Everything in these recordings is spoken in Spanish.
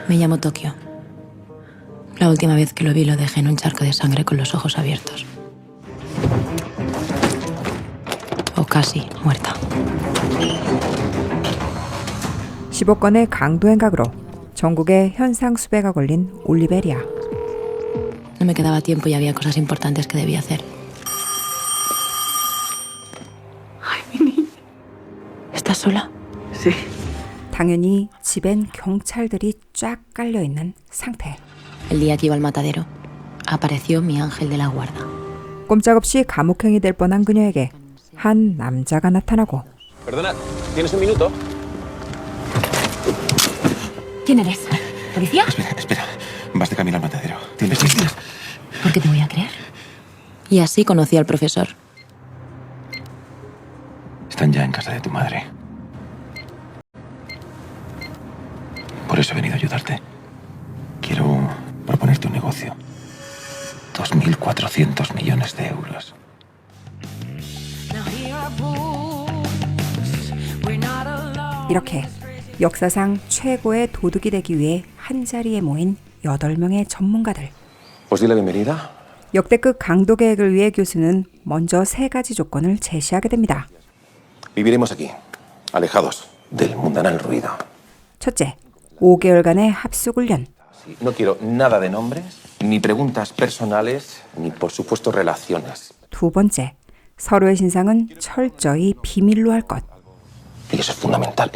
Me llamo Tokio. La última vez que lo vi lo dejé en un charco de sangre con los ojos abiertos. O casi muerta. 15건의 강도 행각으로 전국에 현상 수배가 걸린 올리베리아. No me quedaba tiempo y había cosas importantes que debía hacer. Ay, mi niña. ¿Estás sola? Sí. 당연히 집엔 경찰들이 쫙 깔려있는 상태. El día que iba al matadero, apareció mi ángel de la guarda. 꼼짝없이 감옥행이 될 뻔한 그녀에게 한 남자가 나타나고 Perdona, ¿tienes un minuto? ¿Quién eres? ¿Policía? Espera. Vas de camino al matadero. Tienes 10 días. ¿Por qué te voy a creer? Y así conocí al profesor. Están ya en casa de tu madre. Por eso he venido a ayudarte. Quiero proponerte un negocio. 2.400 millones de euros. 이렇게 역사상 최고의 도둑이 되기 위해 한자리에 모인 8명의 전문가들. Os di la bienvenida. 역대급 강도 계획을 위해 교수는 먼저 3가지 조건을 제시하게 됩니다. Viviremos aquí, alejados del mundanal ruido. 첫째, 5개월간의 합숙훈련. No quiero nada de nombres, ni preguntas personales, ni por supuesto relaciones. 두 번째, 서로의 신상은 철저히 비밀로 할 것. Y eso es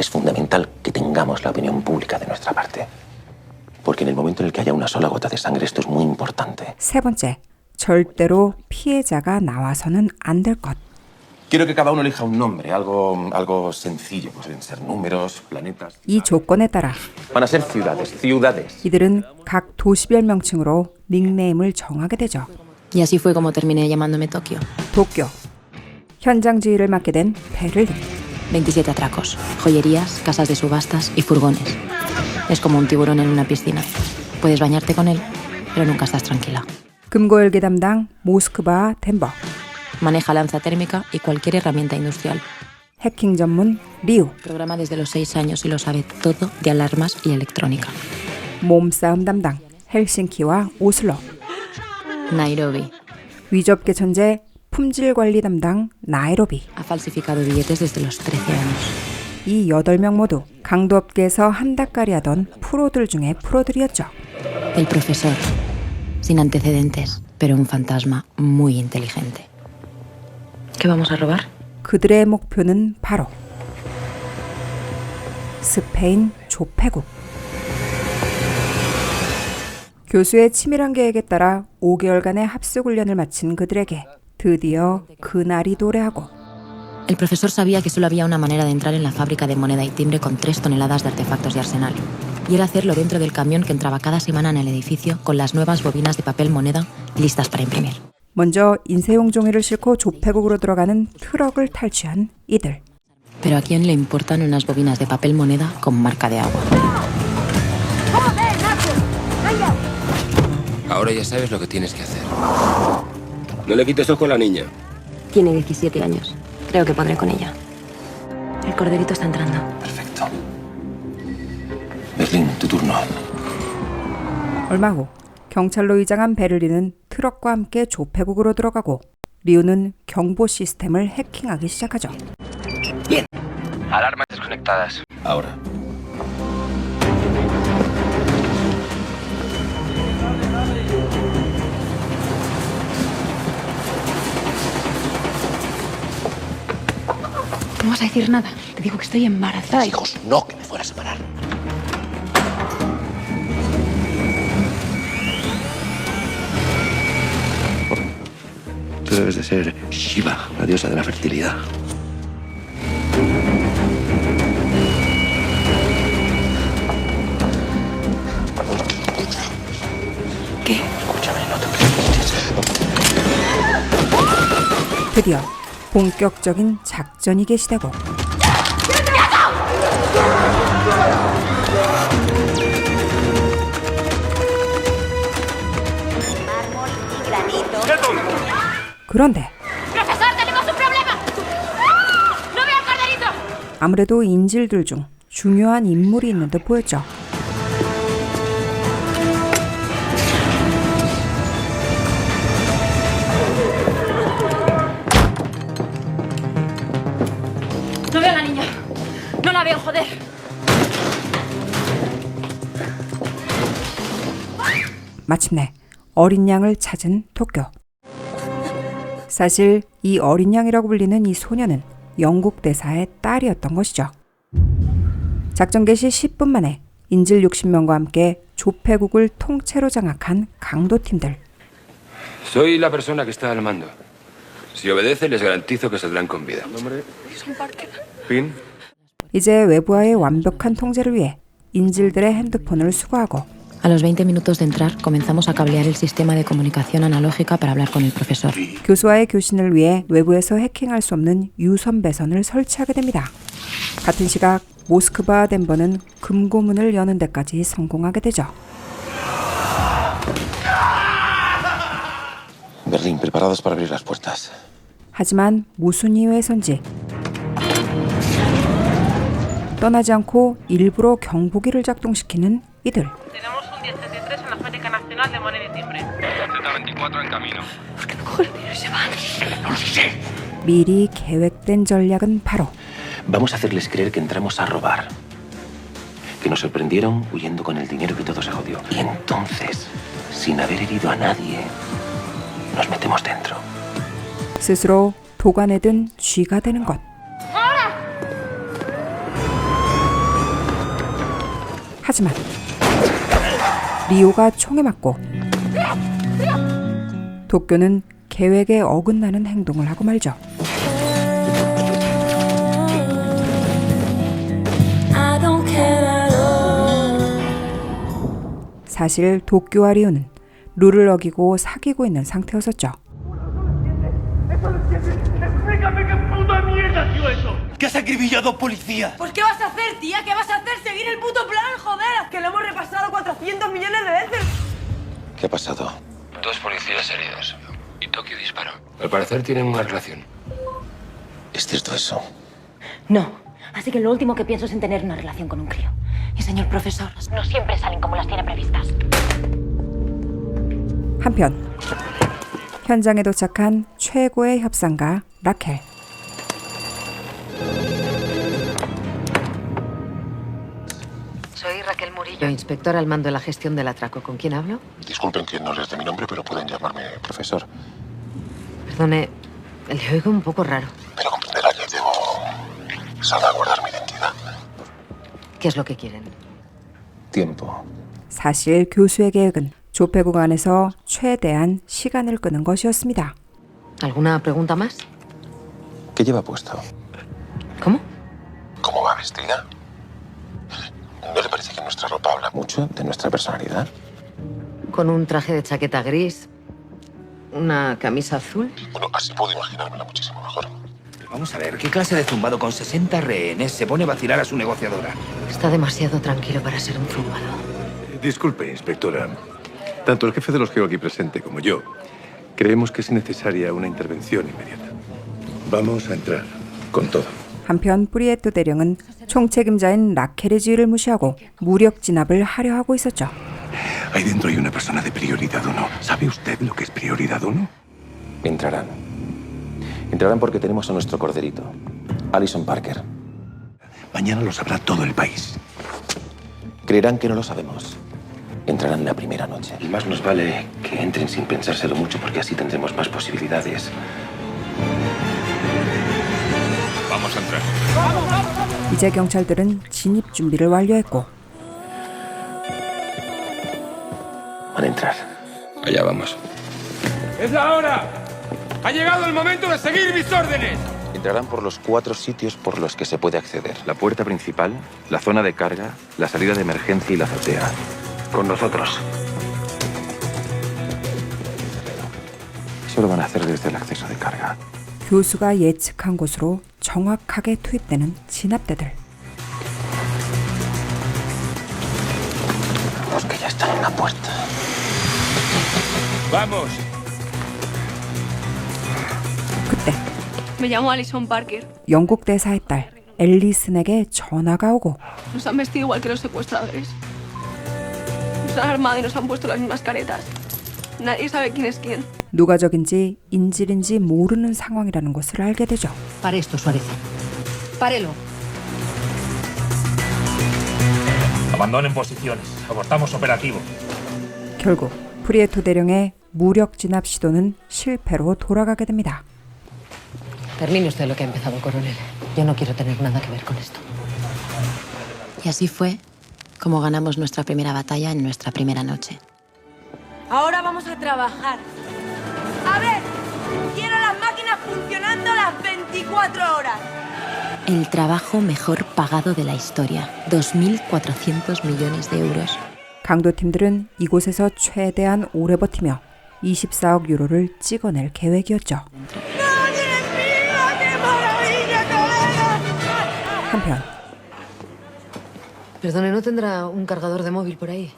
fundamental que tengamos la opinión pública de nuestra parte. Porque en el momento en el que haya una sola gota de sangre, esto es muy importante. 세 번째, 절대로 피해자가 나와서는 안 될 것. Quiero que cada uno elija un nombre, algo sencillo. Pueden ser números, planetas. 이 조건에 따라 Van a ser ciudades. 이들은 각 도시별 명칭으로 닉네임을 정하게 되죠. Y así fue como terminé llamándome Tokio. 도쿄. 현장 지휘를 맡게 된 베를린. 27 atracos, joyerías, casas de subastas y furgones. Es como un tiburón en una piscina. Puedes bañarte con él, pero nunca estás tranquila. 금고열기 담당 모스크바 덴버. Maneja lanza térmica y cualquier herramienta industrial. 해킹 전문 리우. Programa desde los 6 años y lo sabe todo de alarmas y electrónica. 몸싸움 담당 헬싱키와 오슬로. Nairobi. 위접계 천재 품질 관리 담당 나이로비. Ha falsificado billetes desde los 13 años. 이 8명 모두 강도업계에서 한 닭가리 하던 프로들 중에 프로들이었죠. El profesor. Sin antecedentes, pero un fantasma muy inteligente. ¿Qué vamos a robar? 그들의 목표는 바로 스페인 조폐국. 교수의 치밀한 계획에 따라 5개월간의 합숙훈련을 마친 그들에게 드디어 그날이 도래하고 El profesor sabía que solo había una manera de entrar en la fábrica de moneda y timbre con 3 toneladas de artefactos de arsenal. Y era hacerlo dentro del camión que entraba cada semana en el edificio con las nuevas bobinas de papel moneda listas para imprimir. 먼저 인쇄용 종이를 싣고 조폐국으로 들어가는 트럭을 탈취한 이들. Pero ¿a quién le importan unas bobinas de papel moneda con marca de agua? Ahora ya sabes lo que tienes que hacer. No le quites ojo a la niña. Tiene 17 años. Creo que podré con ella. El corderito está entrando. Perfecto. Berlín, tu turno. 얼마 후 경찰로 위장한 베를린은 트럭과 함께 조폐국으로 들어가고 리우는 경보 시스템을 해킹하기 시작하죠. Bien. Alarmas desconectadas. Ahora. No vas a decir nada. Te digo que estoy embarazada. Hijos, no que me fueras a parar. Tú debes de ser Shiva, la diosa de la fertilidad. ¿Qué? Escúchame, no te preocupes. 드디어 본격적인 작전이 개시되고 그런데 아무래도 인질들 중 중요한 인물이 있는 듯 보였죠. salga bien, joder. 마침내 어린 양을 찾은 도쿄. 사실 이 어린 양이라고 불리는 이 소녀는 영국 대사의 딸이었던 것이죠. 작전 개시 10분 만에 인질 60명과 함께 조폐국을 통째로 장악한 강도팀들. Soy la persona que está al mando. Si obedece, les garantizo que saldrán con vida. ¿Fin? 이제 외부와의 완벽한 통제를 위해 인질들의 핸드폰을 수거하고 A los 20 minutos de entrar, comenzamos a cablear el sistema de comunicación analógica para hablar con el profesor. 교수와의 교신을 위해 외부에서 해킹할 수 없는 유선 배선을 설치하게 됩니다. 같은 시각 모스크바와 덴버는 금고문을 여는 데까지 성공하게 되죠. Berlín, preparados para abrir las puertas. 하지만 무슨 이유에선지 떠나지 않고 일부러 경보기를 작동시키는 이들. Tenemos un 1033 en la Fábrica Nacional de Moneda y Timbre. Z24 en camino. ¿Por qué no coge el dinero y se van? 미리 계획된 전략은 바로 Vamos a hacerles creer que entramos a robar. Que nos sorprendieron huyendo con el dinero y que todo se jodió. Y entonces, sin haber herido a nadie, nos metemos dentro. 스스로 도관에 든 쥐가 되는 것. 하지만 리오가 총에 맞고 도쿄는 계획에 어긋나는 행동을 하고 말죠. 사실 도쿄와 리오는 룰을 어기고 사귀고 있는 상태였었죠. ¿Qué has acribillado policía? Pues ¿qué vas a hacer, tía? ¿Qué vas a hacer? ¿Seguir el puto plan? ¡Joder! Que lo hemos repasado 400 millones de veces. ¿Qué ha pasado? 2 policías heridos. Y Tokio disparó. Al parecer tienen una relación. ¿Es cierto eso? No. Así que lo último que pienso es en tener una relación con un crío. Y señor profesor, no siempre salen como las tiene previstas. 한편 현장에 도착한 최고의 협상가 라켈. Soy Raquel Murillo, inspectora al mando de la gestión del atraco. ¿Con quién hablo? Disculpen que no les dé mi nombre, pero pueden llamarme profesor. Perdone, le oigo un poco raro. Pero comprenderá que debo salvaguardar mi identidad. ¿Qué es lo que quieren? Tiempo. 사실 교수의 계획은 조폐국 안에서 최대한 시간을 끄는 것이었습니다. ¿Alguna pregunta más? ¿Qué lleva puesto? ¿Cómo? ¿Cómo va vestida? ¿No le parece que nuestra ropa habla mucho de nuestra personalidad? Con un traje de chaqueta gris, una camisa azul. Bueno, así puedo imaginármela muchísimo mejor. Vamos a ver, ¿qué clase de zumbado con 60 rehenes se pone a vacilar a su negociadora? Está demasiado tranquilo para ser un zumbado. Disculpe, inspectora. Tanto el jefe de los GEO aquí presente como yo creemos que es necesaria una intervención inmediata. Vamos a entrar con todo. 한편 프리에토 대령은 총책임자인 라켈의 지휘를 무시하고 무력 진압을 하려 하고 있었죠. Ahí dentro hay una persona de prioridad 1. ¿Sabe usted lo que es prioridad 1? Entrarán. Entrarán porque tenemos a nuestro corderito, Alison Parker. Mañana lo sabrá todo el país. Creerán que no lo sabemos. Entrarán la primera noche. Y más nos vale que entren sin pensárselo mucho porque así tendremos más posibilidades. Vamos a entrar. 이제 경찰들은 진입 준비를 완료했고 Van a entrar. Allá vamos. ¡Es la hora! ¡Ha llegado el momento de seguir mis órdenes! Entrarán por los 4 sitios por los que se puede acceder. La puerta principal, la zona de carga, la salida de emergencia y la azotea. Con nosotros. Eso lo van a hacer desde el acceso de carga. 교수가 예측한 곳으로 정확하게 투입되는 진압대들. Los que ya están en la puerta. ¡Vamos! 그때 Me llamo Alison Parker. 영국 대사의 딸 앨리슨에게 전화가 오고 Nos han vestido igual que los secuestradores. Nos han armado y nos han puesto las mismas caretas. Nadie sabe quién es quién. 누가 적인지 인질인지 모르는 상황이라는 것을 알게 되죠. Pare esto, Suárez. Párelo. Abandonen posiciones. Abortamos operativo. 결국 프리에토 대령의 무력 진압 시도는 실패로 돌아가게 됩니다. Termine usted lo que ha empezado, coronel. Yo no quiero tener nada que ver con esto. Y así fue como ganamos nuestra primera batalla en nuestra primera noche. Ahora vamos a trabajar. A ver, quiero las máquinas funcionando las 24 horas. El trabajo mejor pagado de la historia. 2.400 millones de euros. 강도팀들은 이곳에서 최대한 오래 버티며 24억 유로를 찍어낼 계획이었죠. 한편 Perdone, ¿no tendrá un cargador de móvil por ahí?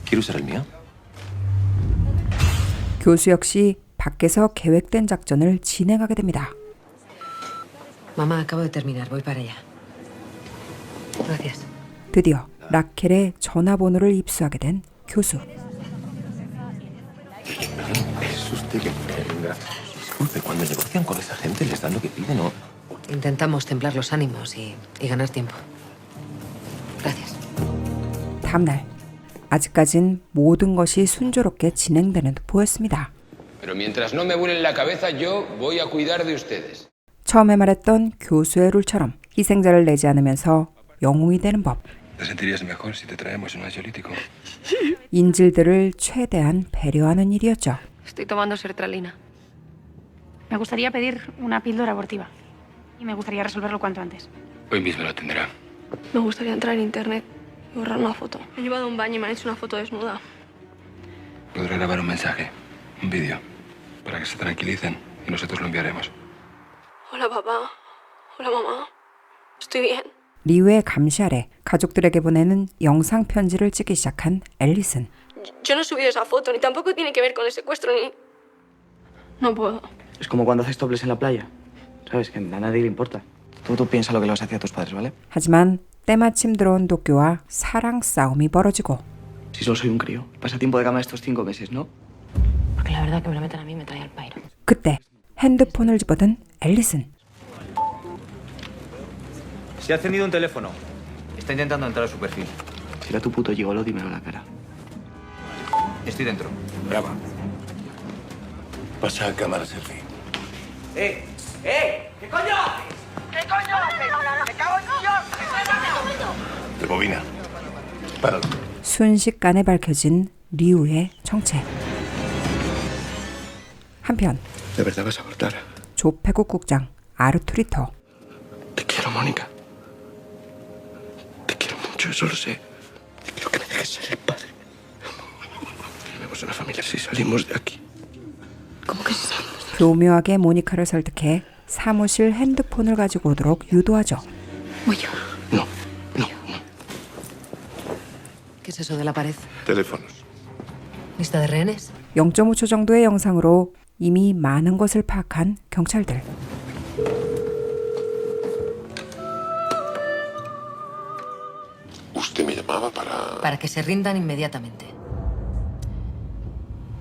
¿Quiere usar el mío? 교수 역시 밖에서 계획된 작전을 진행하게 됩니다. Mamá, acabo de terminar. Voy para allá. Gracias. 드디어 라켈의 전화번호를 입수하게 된 교수. Es usted que venga. Disculpe, cuando negocian con esa gente les dan lo que piden, ¿no? Intentamos templar los ánimos y ganar tiempo. Gracias. 다음날 아직까진 모든 것이 순조롭게 진행되는 듯 보였습니다. Pero mientras no me vuelen la cabeza, yo voy a cuidar de ustedes. 처음에 말했던 교수의 룰처럼 희생자를 내지 않으면서 영웅이 되는 법. ¿Te sentirías mejor si te traemos un ansiolítico? 인질들을 최대한 배려하는 일이었죠. Estoy tomando sertralina. Me gustaría pedir una píldora abortiva. Y me gustaría resolverlo cuanto antes. Hoy mismo lo tendrá. Me gustaría entrar en internet y borrar una foto. Me he llevado a un baño y me han hecho una foto desnuda. Podrá grabar un mensaje, un vídeo, para que se tranquilicen y nosotros lo enviaremos. Hola, papá. Hola, mamá. Estoy bien. 리우의 감시 아래 가족들에게 보내는 영상 편지를 찍기 시작한 앨리슨. Yo no he subido esa foto, ni tampoco tiene que ver con el secuestro, ni... No puedo. Es como cuando haces toples en la playa. ¿Sabes? Que a nadie le importa. Tú piensa lo que les hacía a tus padres, ¿vale? 하지만 때마침 들어온 도쿄와 사랑 싸움이 벌어지고. Si solo soy un crío. Pasa tiempo de cama estos 5 meses, ¿no? Porque la verdad que me lo metan a mí me trae al pairo. 그때 핸드폰을 집어든 앨리슨. Se ha encendido un teléfono. Está intentando entrar a su perfil. Si era tu puto gigolo, dímelo a la cara. Estoy dentro. Graba. Pasa a cámara selfie. ¿Qué coño haces? ¿Qué coño haces? ¡Me cago en Dios! Rebobina. Páralo. 순식간에 밝혀진 리우의 정체. 한편 ¿De verdad vas a abortar? 조폐국 국장 아르투리토. Te quiero, Mónica. Te quiero mucho, eso lo sé. Quiero que me dejes ser el padre. Tenemos una familia si salimos de aquí. ¿Cómo que si salimos? 교묘하게 모니카를 설득해 사무실 핸드폰을 가지고 오도록 유도하죠. Voy yo. No. ¿Qué es eso de la pared? Teléfonos. ¿Lista de rehenes? 0.5초 정도의 영상으로 이미 많은 것을 파악한 경찰들. Usted me llamaba Para que se rindan inmediatamente.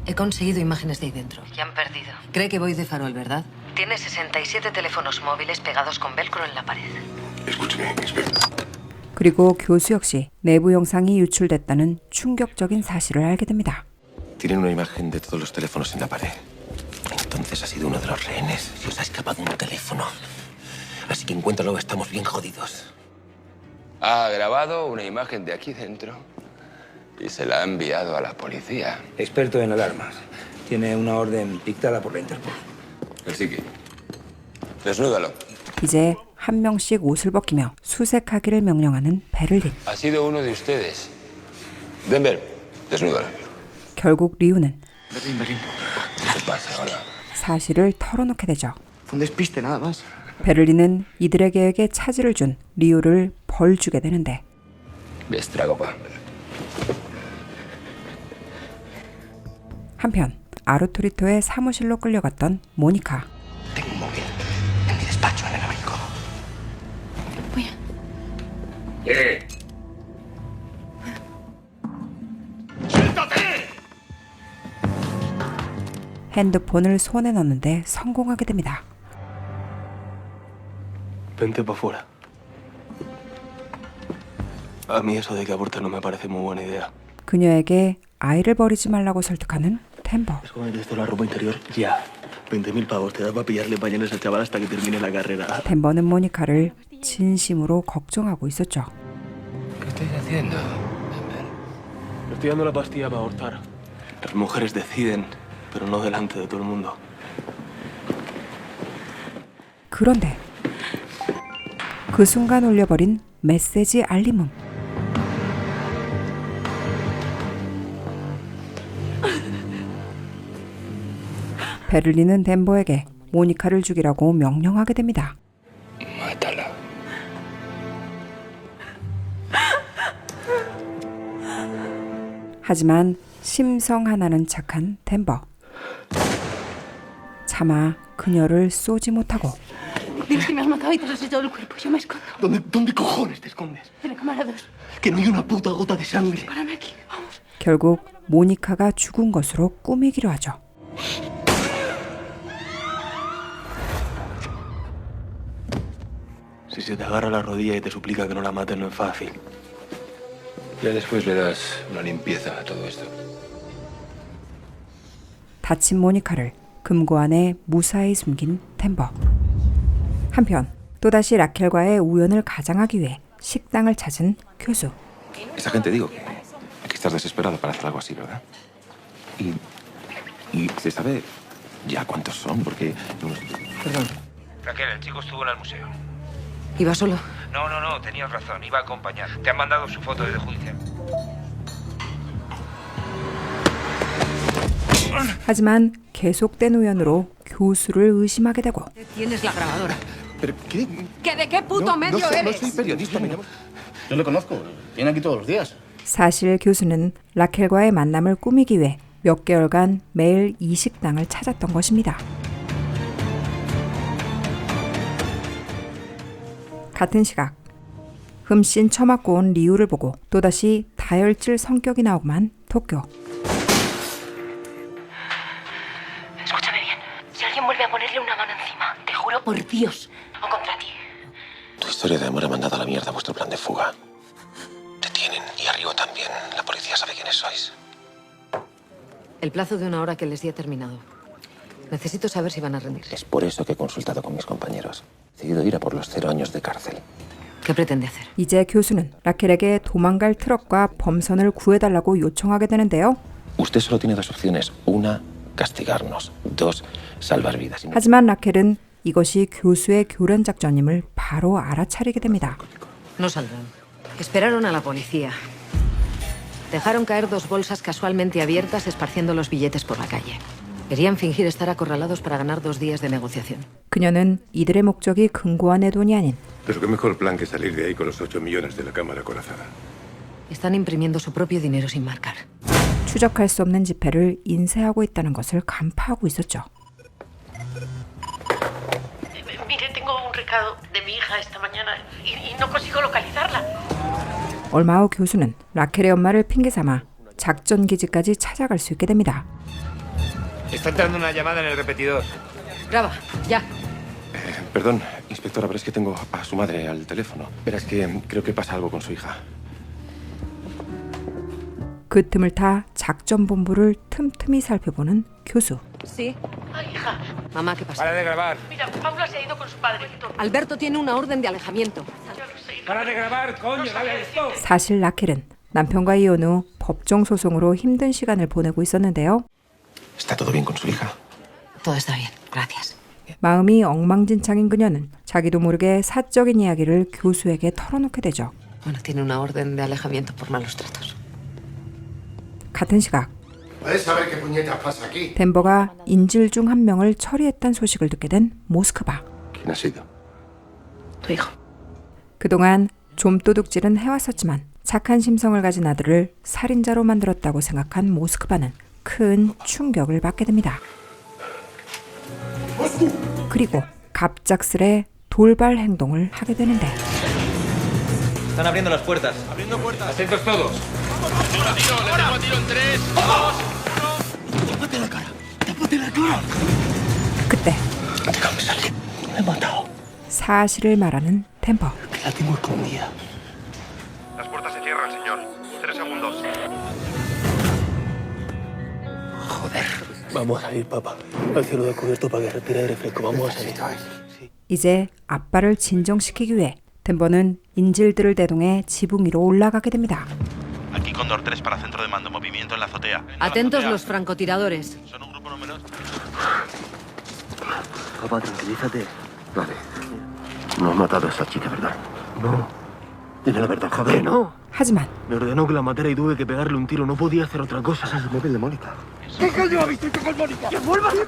He conseguido imágenes de ahí dentro. Y han perdido. Cree que voy de farol, ¿verdad? Tiene 67 teléfonos móviles pegados con velcro en la pared. Escúcheme, inspector. 그리고 교수 역시 내부 영상이 유출됐다는 충격적인 사실을 알게 됩니다. Tienen una imagen de todos los teléfonos en la pared. Entonces ha sido uno de los rehenes. Se os ha escapado un teléfono. Así que encuéntralo, estamos bien jodidos. Ha grabado una imagen de aquí dentro y se la ha enviado a la policía. Experto en alarmas. Tiene una orden dictada por la Interpol. El psiqui. Desnúdalo. 이제 한 명씩 옷을 벗기며 수색하기를 명령하는 베를린. Ha sido uno de ustedes. Denver, desnúdalo. 결국 리우는 Berlín. ¿Qué pasa ahora? 사실을 털어놓게 되죠. Fue un despiste, nada más. 베를린은 이들의 계획에 차질을 준 리우를 벌주게 되는데 Ves, tragopa. 한편 아르투리토의 사무실로 끌려갔던 모니카. Tengo un móvil en mi despacho, en el abanico. Voy a... 핸드폰을 손에 넣는데 성공하게 됩니다. Vente para afuera. A mí eso de que aborte no me parece muy buena idea. 그녀에게 아이를 버리지 말라고 설득하는 템버. Escóndete esto en la ropa interior ya. 20.000 pavos te da para pillarle pañales al chaval hasta que termine la carrera. 템버는 모니카를 진심으로 걱정하고 있었죠. ¿Qué estáis haciendo? Le estoy dando la pastilla para abortar. Las mujeres deciden, pero no delante de todo el mundo. 그런데 그 순간 울려버린 메시지 알림음. 베를린은 덴버에게 모니카를 죽이라고 명령하게 됩니다. Mátala. 하지만 심성 하나는 착한 덴버. 차마 그녀를 쏘지 못하고 Diles que me has matado y te has echado el cuerpo. Yo me escondo. ¿Dónde cojones te escondes? En la cámara 2. Que no hay una puta gota de sangre. Espérame aquí. Vamos. 결국 모니카가 죽은 것으로 꾸미기로 하죠. Si se te agarra la rodilla y te suplica que no la mates, no es fácil. Ya después le das una limpieza a todo esto. 다친 모니카를 금고 안에 무사히 숨긴 템버. 한편 또다시 라켈과의 우연을 가장하기 위해 식당을 찾은 교수. Esa gente digo que estás desesperado para hacer algo así, ¿verdad? Y se sabe ya cuántos son, porque... Perdón. Raquel, el chico estuvo en el museo. ¿Iba solo? No, tenías razón, iba a acompañar. Te han mandado su foto desde judicial. 하지만 계속된 우연으로 교수를 의심하게 되고 Tienes la grabadora. ¿Pero qué? ¿Que de qué puto medio no eres? soy periodista, me llamo... Yo le conozco. Viene aquí todos los días. 사실 교수는 라켈과의 만남을 꾸미기 위해 몇 개월간 매일 이 식당을 찾았던 것입니다. 같은 시각 흠씬 처맞고 온 리우를 보고 또다시 다혈질 성격이 나오고만 도쿄. Escúchame bien. Si alguien vuelve a ponerle una mano encima, te juro por Dios o contra ti. Tu historia de amor ha mandado a la mierda vuestro plan de fuga. Te tienen, y arriba también. La policía sabe quiénes sois. El plazo de 1 hora que les di ha terminado. Necesito saber si van a rendir. Es por eso que he consultado con mis compañeros. He decidido ir a por los 0 años de cárcel. ¿Qué pretende hacer? 이제 교수는 라켈에게 도망갈 트럭과 범선을 구해달라고 요청하게 되는데요. Usted solo tiene 2 opciones. Una, castigarnos. 2, salvar vidas. 하지만 라켈은 이것이 교수의 교란 작전임을 바로 알아차리게 됩니다. No saldrán. Esperaron a la policía. Dejaron caer 2 bolsas casualmente abiertas esparciendo los billetes por la calle. Querían fingir estar acorralados para ganar 2 días de negociación. 그녀는 이들의 목적이 금고 안의 돈이 아닌 Pero qué mejor plan que salir de ahí con los 8 millones de la cámara acorazada. Están imprimiendo su propio dinero sin marcar. 추적할 수 없는 지폐를 인쇄하고 있다는 것을 간파하고 있었죠. Mire, tengo un recado de mi hija esta mañana y no consigo localizarla. 얼마 후 교수는 라켈의 엄마를 핑계 삼아 작전 기지까지 찾아갈 수 있게 됩니다. Está entrando una llamada en el repetidor. Graba, ya. Perdón, inspectora, pero es que tengo a su madre al teléfono. Verás que creo que pasa algo con su hija. 그 틈을 타 작전 본부를 틈틈이 살펴보는 교수. Sí. Ay, hija. Mamá, ¿qué pasa? Para de grabar. Mira, Paula se ha ido con su padre. Alberto tiene una orden de alejamiento. Para de grabar, coño, dale esto. 사실 라켈은 남편과 이혼 후 법정 소송으로 힘든 시간을 보내고 있었는데요. ¿Está todo bien con su hija? Todo está bien, gracias. 마음이 엉망진창인 그녀는 자기도 모르게 사적인 이야기를 교수에게 털어놓게 되죠. Bueno, tiene una orden de alejamiento por malos tratos. 같은 시각 ¿Puedes saber qué puñetas pasa aquí? 덴버가 인질 중 한 명을 처리했다는 소식을 듣게 된 모스크바. ¿Quién ha sido? Tu hijo. 그동안 좀도둑질은 해왔었지만 착한 심성을 가진 아들을 살인자로 만들었다고 생각한 모스크바는 큰 충격을 받게 됩니다. 그리고 갑작스레 돌발 행동을 하게 되는데 Están abriendo las puertas. Abriendo puertas. Atentos todos. Le tengo a tiro en 3, 2, 1. ¡Tápate la cara! ¡Tápate la cara! 그때 Déjame salir. Me he matado. 사실을 말하는 템버. Que la tengo escondida. Las puertas se Vamos a ir, papá, al cielo descubierto para que respire aire fresco. Vamos a salir. 이제 아빠를 진정시키기 위해 덴버는 인질들을 대동해 지붕 위로 올라가게 됩니다. Aquí Cóndor 3 para centro de mando. Movimiento en la azotea. Atentos los francotiradores. Son un grupo numeroso. Papá, tranquilízate. Vale. No has matado a esa chica, ¿verdad? No. Dime la verdad, joder. No. 하지만 Me ordenó que la matara y tuve que pegarle un tiro. No podía hacer otra cosa. Ese es el móvil de Mónica. ¿Qué coño ha visto con Mónica?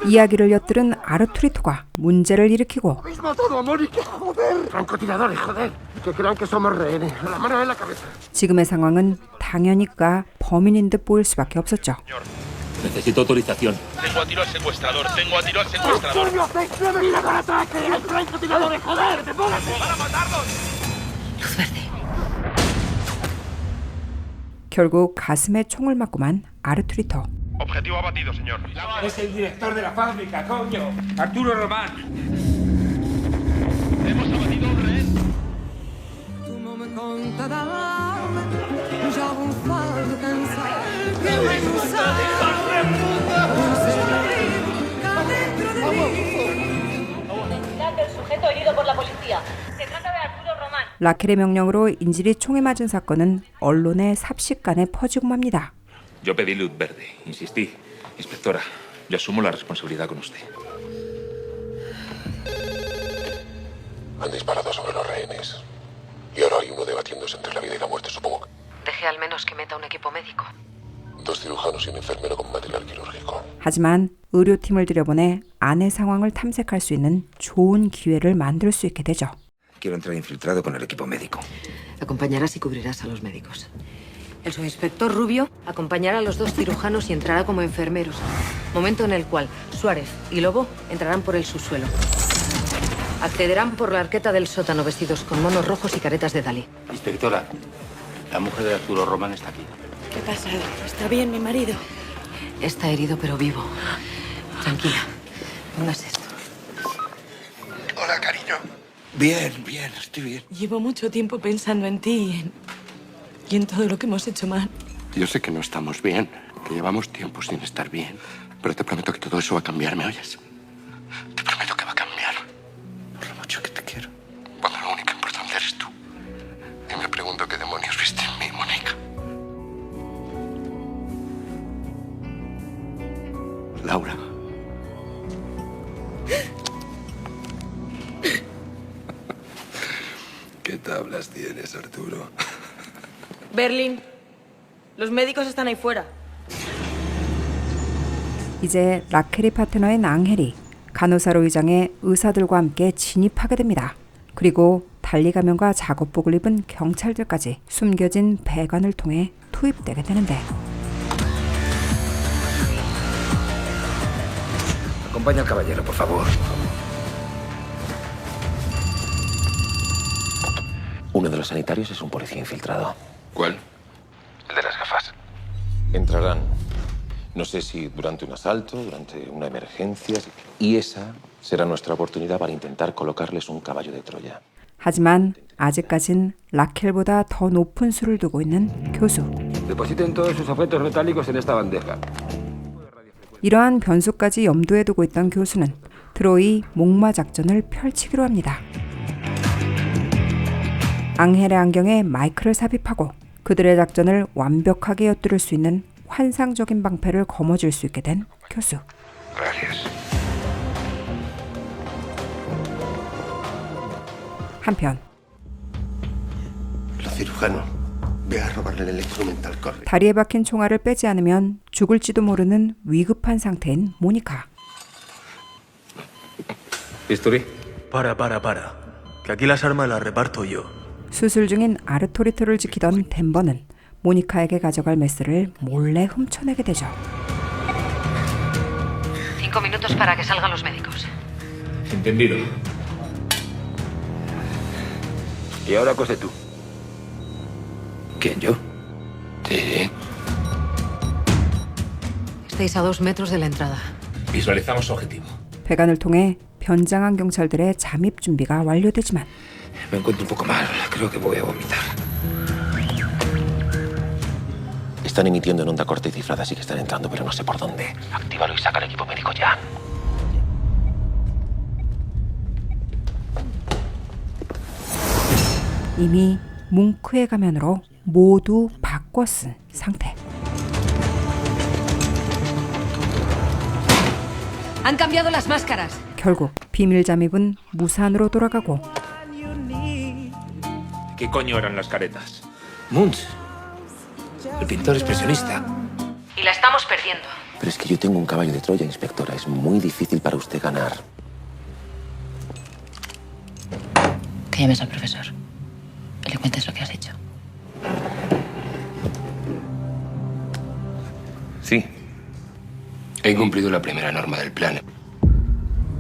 이야기를 엿들은 아르투리토가 문제를 일으키고 ¡Habéis matado a Mónica! ¡Joder! Francotiradores, joder. Que crean que somos rehenes. La mano en la cabeza. 지금의 상황은 당연히 그가 범인인 듯 보일 수밖에 없었죠. Necesito autorización. Tengo a tiro al secuestrador. Tengo a tiro al secuestrador. ¡Coño, hacéis! ¡No venid con ataque! ¡Hay francotiradores, joder! ¡Te pongas! ¡Van a matarlos! Luz verde. 결국 가슴에 총을 맞고만 아르투리토. Objetivo abatido, señor. Es el director de la fábrica, coño. Arturo Román. Hemos abatido un rehén. del sujeto herido por la policía. Se trata de Arturo Román. 라켈의 명령으로 인질이 총에 맞은 사건은 언론에 삽시간에 퍼지고 맙니다. Yo pedí luz verde, insistí. Inspectora, yo asumo la responsabilidad con usted. Han disparado sobre los rehenes. Y ahora hay uno debatiéndose entre la vida y la muerte, supongo. Deje al menos que meta un equipo médico. 2 cirujanos y un enfermero con material quirúrgico. 하지만 의료팀을 들여보내 아내 상황을 탐색할 수 있는 좋은 기회를 만들 수 있게 되죠. Quiero entrar infiltrado con el equipo médico. Acompañarás y cubrirás a los médicos. El subinspector Rubio acompañará a los 2 cirujanos y entrará como enfermeros. Momento en el cual Suárez y Lobo entrarán por el subsuelo. Accederán por la arqueta del sótano vestidos con monos rojos y caretas de Dalí. Inspectora, la mujer de Arturo Román está aquí. ¿Qué ha pasado? ¿Está bien mi marido? Está herido pero vivo. Tranquila. Póngase esto. Hola, cariño. Bien, estoy bien. Llevo mucho tiempo pensando en ti y en todo lo que hemos hecho mal. Yo sé que no estamos bien, que llevamos tiempo sin estar bien, pero te prometo que todo eso va a cambiar, ¿me oyes? Te prometo que va a cambiar. Por lo mucho que te quiero. Cuando lo único importante eres tú. Y me pregunto qué demonios viste en mí, Mónica. Laura. ¿Qué tablas tienes, Arturo? Berlín, los médicos están ahí fuera. 이제 라켈의 파트너인 앙헬이 간호사로 위장해 의사들과 함께 진입하게 됩니다. 그리고 달리 가면과 작업복을 입은 경찰들까지 숨겨진 배관을 통해 투입되게 되는데 Acompaña al caballero, por favor. Uno de los sanitarios es un policía infiltrado. ¿Cuál? El de las gafas. Entrarán, no sé si durante un asalto, durante una emergencia, y esa será nuestra oportunidad para intentar colocarles un caballo de Troya. 하지만 아직까진 라켈보다 더 높은 수를 두고 있는 교수. Depositen todos sus objetos metálicos en esta bandeja. 이러한 변수까지 염두에 두고 있던 교수는 트로이 목마 작전을 펼치기로 합니다. 앙헬의 안경에 마이크를 삽입하고 그들의 작전을 완벽하게 엿들을 수 있는 환상적인 방패를 거머쥘 수 있게 된 교수. 한편 Los cirujanos. Ve a robarle el electromental, corre. 다리에 박힌 총알을 빼지 않으면 죽을지도 모르는 위급한 상태인 모니카. ¿Bisturí? Para. Que aquí las armas las reparto yo. 수술 중인 아르토리토를 지키던 덴버는 모니카에게 가져갈 메스를 몰래 훔쳐내게 되죠. 5 minutos para que salgan los médicos. Entendido. Y ahora cose tú. ¿Quién, yo? Sí. Estáis a 2 metros de la entrada. Visualizamos objetivo. 배관을 통해 변장한 경찰들의 잠입 준비가 완료되지만 Me encuentro un poco mal. Creo que voy a vomitar. Están emitiendo en onda corta y cifrada, sí que están entrando, pero no sé por dónde. Actívalo y saca al equipo médico ya. 이미 뭉크의 가면으로 모두 바꿔 쓴 상태. Han cambiado las máscaras. 결국 비밀 잠입은 무산으로 돌아가고 ¿Qué coño eran las caretas? Munch, el pintor expresionista. Y la estamos perdiendo. Pero es que yo tengo un caballo de Troya, inspectora. Es muy difícil para usted ganar. Que llames al profesor y le cuentes lo que has hecho. Sí. He incumplido la primera norma del plan.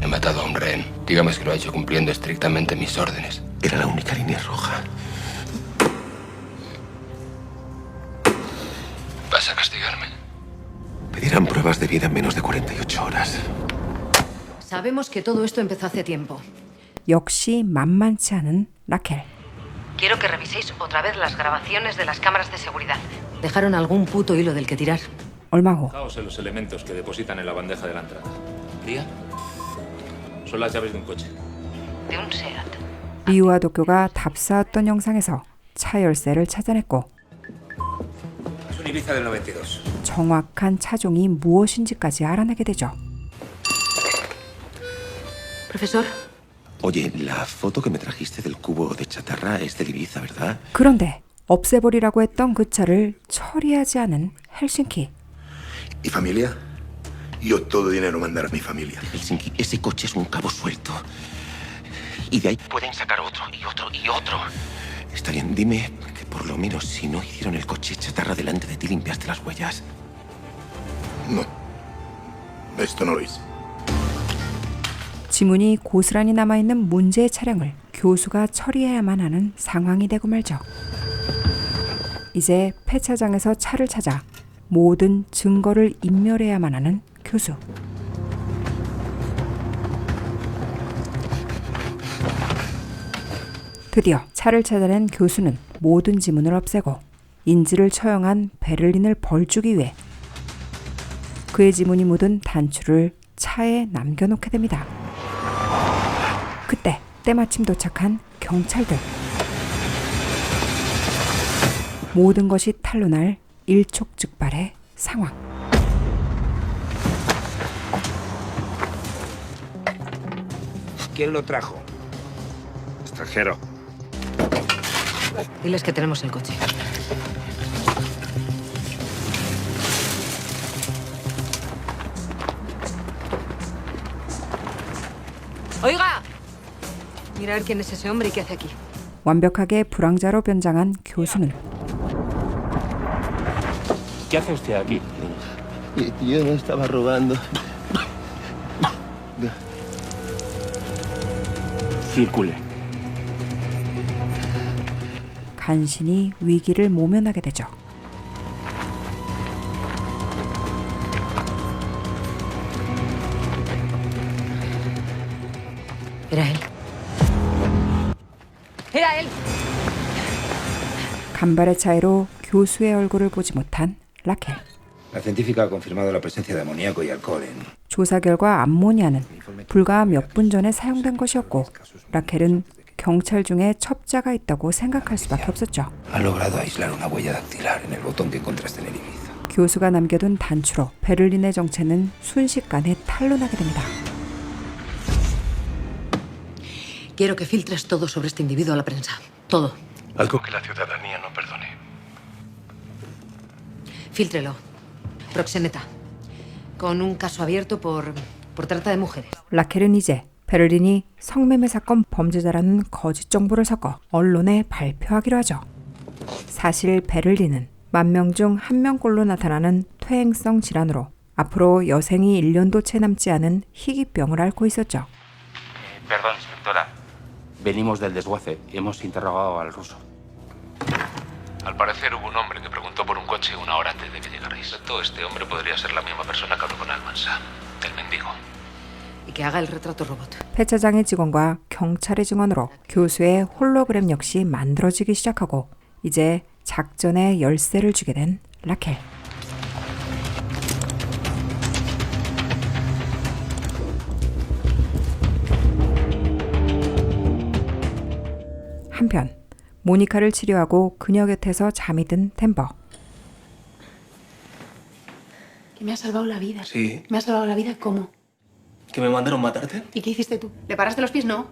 He matado a un rehén. Dígame que lo ha hecho cumpliendo estrictamente mis órdenes. Era la única línea roja. ¿Vas a castigarme? Pedirán pruebas de vida en menos de 48 horas. Sabemos que todo esto empezó hace tiempo. 역시 만만치 않은 라켈. Quiero que reviséis otra vez las grabaciones de las cámaras de seguridad. Dejaron algún puto hilo del que tirar. 얼마 후 Fijaos en los elementos que depositan en la bandeja de la entrada. ¿Día? Son las llaves de un coche. De un SEAT. 리우와 도쿄가 답사했던 영상에서 차 열쇠를 찾아냈고 Es un Ibiza del 92. 정확한 차종이 무엇인지까지 알아내게 되죠. Profesor. Oye, la foto que me trajiste del cubo de chatarra es del Ibiza, ¿verdad? 그런데 없애버리라고 했던 그 차를 처리하지 않은 헬싱키. ¿Y familia? Yo todo dinero mandar a mi familia. Helsinki, ese coche es un cabo suelto. Y de ahí pueden sacar otro, y otro, y otro. Está bien, dime que por lo menos si no hicieron el coche chatarra delante de ti, limpiaste las huellas. No. Esto no lo hice. 지문이 고스란히 남아있는 문제의 차량을 교수가 처리해야만 하는 상황이 되고 말죠. 이제 폐차장에서 차를 찾아 모든 증거를 인멸해야만 하는 교수. 드디어 차를 찾아낸 교수는 모든 지문을 없애고 인질을 처형한 베를린을 벌주기 위해 그의 지문이 묻은 단추를 차에 남겨놓게 됩니다. 그때 때마침 도착한 경찰들. 모든 것이 탄로날 일촉즉발의 상황. ¿Quién lo trajo? Extranjero. Diles que tenemos el coche. ¡Oiga! Mira a ver quién es ese hombre y qué hace aquí. 완벽하게 불황자로 변장한 교수는 ¿Qué hace usted aquí? Yo no estaba robando. Circule. 간신히 위기를 모면하게 되죠. Era él. Era él. 간발의 차이로 교수의 얼굴을 보지 못한 라켈. La científica ha confirmado la presencia de amoníaco y alcohol en... 조사 결과 암모니아는 불과 몇 분 전에 사용된 것이었고 라켈은 경찰 중에 첩자가 있다고 생각할 수밖에 없었죠. Ha logrado aislar una huella dactilar en el botón que encontraste en el Ibiza. 교수가 남겨둔 단추로 베를린의 정체는 순식간에 탄로나게 됩니다. Quiero que filtres todo sobre este individuo a la prensa. Todo. Algo que la ciudadanía no perdone. Fíltrelo. Proxeneta. Con un caso abierto por trata de mujeres. 라켈은 이제 베를린이 성매매 사건 범죄자라는 거짓 정보를 섞어 언론에 발표하기로 하죠. 사실 베를린은 10,000명 중 1명꼴로 나타나는 퇴행성 질환으로 앞으로 여생이 1년도 채 남지 않은 희귀병을 앓고 있었죠. Perdón, inspectora. Venimos del desguace. Hemos interrogado al ruso. Al parecer hubo un hombre que preguntó por un coche una hora antes de que llegarais. Todo este hombre podría ser la misma persona que habló con Almansa, el mendigo. Y que haga el retrato robot. 폐차장의 직원과 경찰의 증언으로 교수의 홀로그램 역시 만들어지기 시작하고 이제 작전에 열쇠를 주게 된 라켈. 한편 모니카를 치료하고 그녀 곁에서 잠이 든 덴버. Que me has salvado la vida. Sí. ¿Me has salvado la vida cómo? ¿Que me mandaron matarte? ¿Y qué hiciste tú? ¿Le paraste los pies? No.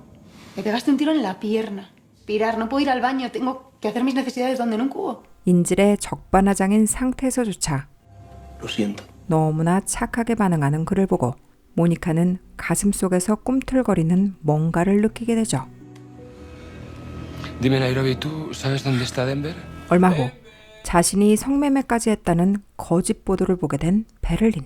Me pegaste un tiro en la pierna. Pirar, no puedo ir al baño. Tengo que hacer mis necesidades donde en un cubo. 인질의 적반하장인 상태에서조차 Lo siento. 너무나 착하게 반응하는 그를 보고 모니카는 가슴속에서 꿈틀거리는 뭔가를 느끼게 되죠. Dime, Nairobi, ¿tú sabes dónde está Denver? 얼마 후 자신이 성매매까지 했다는 거짓 보도를 보게 된 베를린.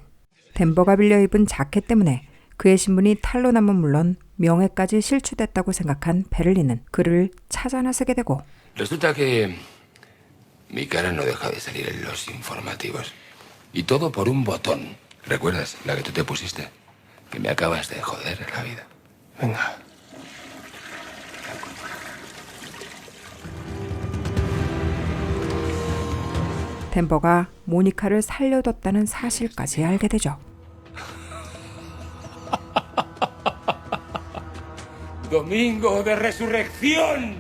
덴버가 빌려 입은 자켓 때문에 그의 신분이 탄로남은 물론 명예까지 실추됐다고 생각한 베를린은 그를 찾아 나서게 되고 Resulta que mi cara no deja de salir en los informativos. Y todo por un botón. ¿Recuerdas la que tú te pusiste? Que me acabas de joder la vida. Venga. 덴버가 모니카를 살려뒀다는 사실까지 알게 되죠. Domingo de Resurrección.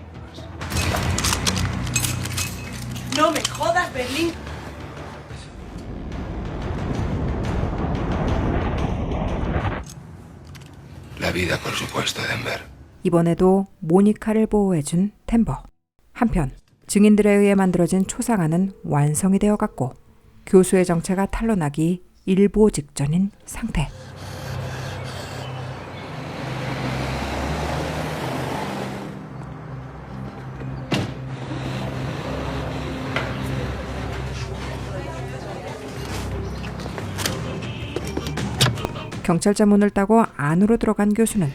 No me jodas, Berlín. La vida, por supuesto, Denver. 이번에도 모니카를 보호해준 덴버. 한편 증인들에 의해 만들어진 초상화는 완성이 되어갔고 교수의 정체가 탄로나기 일보 직전인 상태. 경찰차 문을 따고 안으로 들어간 교수는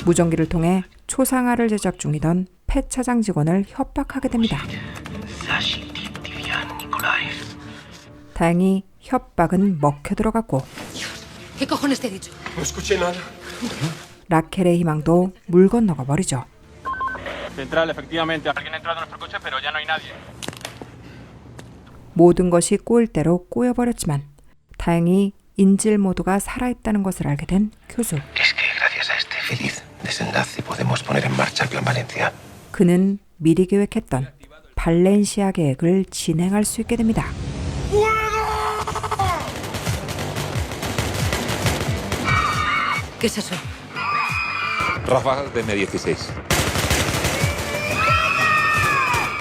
무전기를 통해 초상화를 제작 중이던 폐차장 직원을 협박하게 됩니다. 다행히 협박은 먹혀 들어갔고 ¿Qué cojones te he dicho? No escuché nada. 라켈의 희망도 물 건너가 버리죠. Central, efectivamente. Alguien ha entrado en nuestro coche, pero ya no hay nadie. 모든 것이 꼬일 대로 꼬여버렸지만 다행히 인질 모두가 살아있다는 것을 알게 된 교수. Es que gracias a este feliz desenlace podemos poner en marcha el Plan Valencia. 그는 미리 계획했던 발렌시아 계획을 진행할 수 있게 됩니다. ¿Qué es eso? Ráfagas de M16.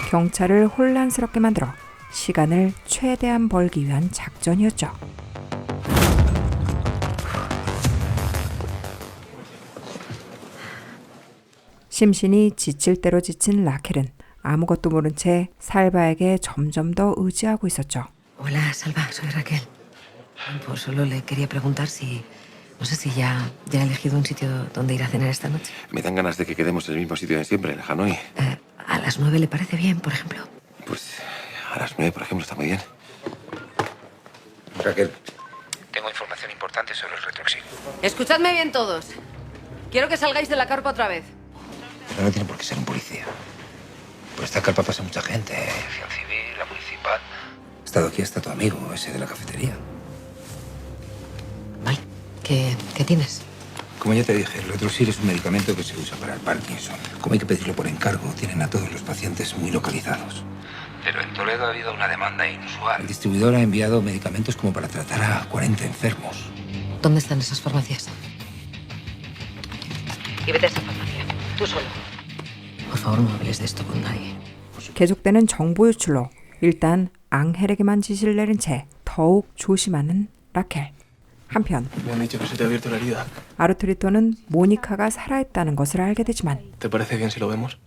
경찰을 혼란스럽게 만들어 시간을 최대한 벌기 위한 작전이었죠. 심신이 지칠 대로 지친 라켈은 아무것도 모른 채 살바에게 점점 더 의지하고 있었죠. Hola, Salva, soy Raquel. Pues solo le quería preguntar si... No sé si ya ha elegido un sitio donde ir a cenar esta noche. Me dan ganas de que quedemos en el mismo sitio de siempre, en Hanoi. ¿A las 9 le parece bien, por ejemplo? Pues a las 9, por ejemplo, está muy bien. Raquel, tengo información importante sobre el retroxil. Escuchadme bien todos. Quiero que salgáis de la carpa otra vez. Pero no tiene por qué ser un policía. Por esta carpa pasa mucha gente. Dirección civil, la municipal. Ha estado aquí hasta tu amigo, ese de la cafetería. ¿Qué tienes? Como ya te dije, el retroxil es un medicamento que se usa para el Parkinson. Como hay que pedirlo por encargo, tienen a todos los pacientes muy localizados. Pero en Toledo ha habido una demanda inusual. El distribuidor ha enviado medicamentos como para tratar a 40 enfermos. ¿Dónde están esas farmacias? Y vete a esa farmacia. Tú solo. Por favor, no hables de esto con nadie. 계속되는 정보 유출로 일단 앙헬에게만 지시를 내린 채 더욱 조심하는 라켈. 한편 Me han dicho que se te ha abierto la herida. 아르투리토는 모니카가 살아있다는 것을 알게 되지만 ¿Te parece bien si lo vemos?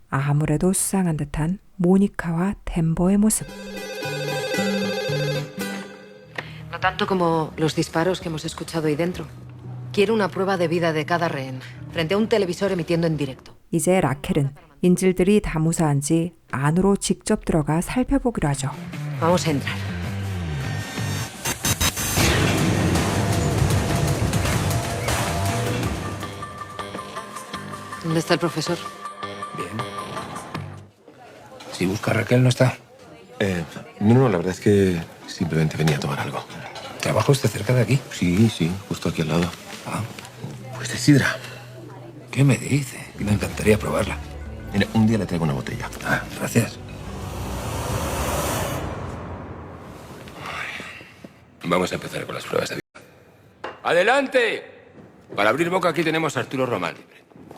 아무래도 수상한 듯한 모니카와 덴버의 모습. No tanto como los disparos que hemos escuchado ahí dentro. Quiero una prueba de vida de cada rehén, frente a un televisor emitiendo en directo. 이제 라켈은 인질들이 다 무사한지 안으로 직접 들어가 살펴보기로 하죠. Vamos a entrar. ¿Dónde está el profesor? Bien. Si busca a Raquel, no está. No, la verdad es que simplemente venía a tomar algo. ¿Trabaja usted cerca de aquí? Sí, justo aquí al lado. Ah, Pues de sidra. ¿qué me dice? Me encantaría probarla. Mira, un día le traigo una botella. Ah, gracias. Vamos a empezar con las pruebas de vida. ¡Adelante! Para abrir boca aquí tenemos a Arturo Román.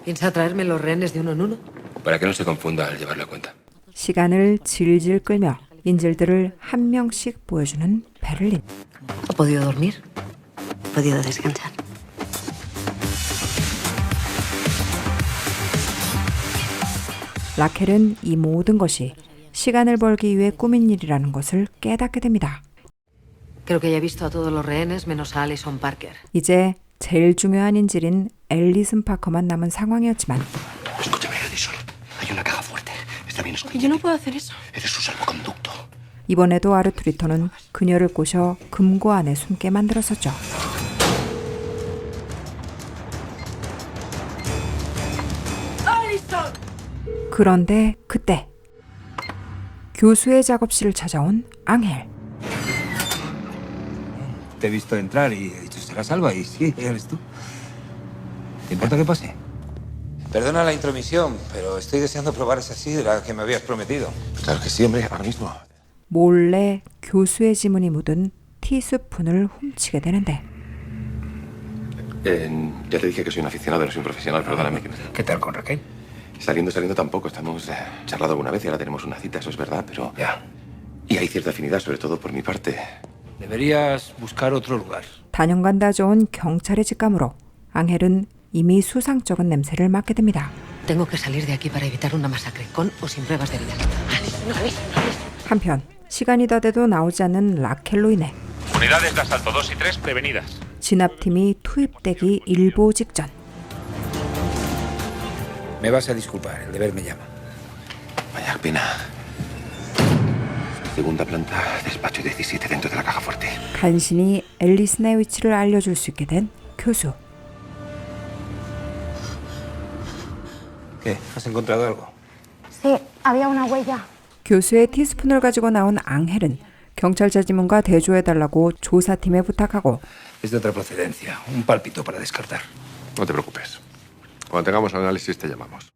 ¿Piensa traerme los rehenes de uno en uno? Para que no se confunda al llevar la cuenta. 시간을 질질 끌며 인질들을 한 명씩 보여주는 베를린. ¿Ha podido dormir? He podido descansar. 라켈은 이 모든 것이 시간을 벌기 위해 꾸민 일이라는 것을 깨닫게 됩니다. Creo que ya he visto a todos los rehenes menos a Alison Parker. 이제 제일 중요한 인질인 앨리슨 파커만 남은 상황이었지만 Escúchame, Edison. Hay una caja fuerte. Está bien escondida. Yo no puedo hacer eso. Eres su salvoconducto. 이번에도 아르투리토는 그녀를 꼬셔 금고 안에 숨게 만들었었죠. ¡Alison! 그런데 그때 교수의 작업실을 찾아온 앙헬. Te he visto entrar y he dicho, será Salva. Y sí, eres tú. ¿Te importa que pase? Perdona la intromisión, pero estoy deseando probar esa sidra que me habías prometido. Claro que sí, hombre, ahora mismo. 몰래 교수의 지문이 묻은 티스푼을 훔치게 되는데 Ya te dije que soy un aficionado, no soy un profesional, perdóname. ¿Qué tal con Raquel? Saliendo tampoco. Estamos charlado alguna vez y ahora tenemos una cita, eso es verdad, pero... Ya. Y hay cierta afinidad, sobre todo por mi parte. Deberías buscar otro lugar. 단연간 다 좋은 경찰의 직감으로 앙헬은 이미 수상쩍은 냄새를 맡게 됩니다. Tengo que salir de aquí para evitar una masacre, con o sin pruebas de vida. 한편 시간이 다 돼도 나오지 않는 라켈로 인해 Unidades de asalto 2 y 3 prevenidas. 진압팀이 투입되기 일보 직전. Me vas a disculpar, el deber me llama. Vaya pena. Segunda planta, despacho 17 dentro de la caja fuerte. 간신히 앨리슨의 위치를 알려줄 수 있게 된 교수. ¿Qué? ¿Has encontrado algo? Sí, había una huella. 교수의 티스푼을 가지고 나온 앙헬은 경찰차 지문과 대조해달라고 조사팀에 부탁하고 Es de otra procedencia. Un pálpito para descartar. No te preocupes. Cuando tengamos análisis te llamamos.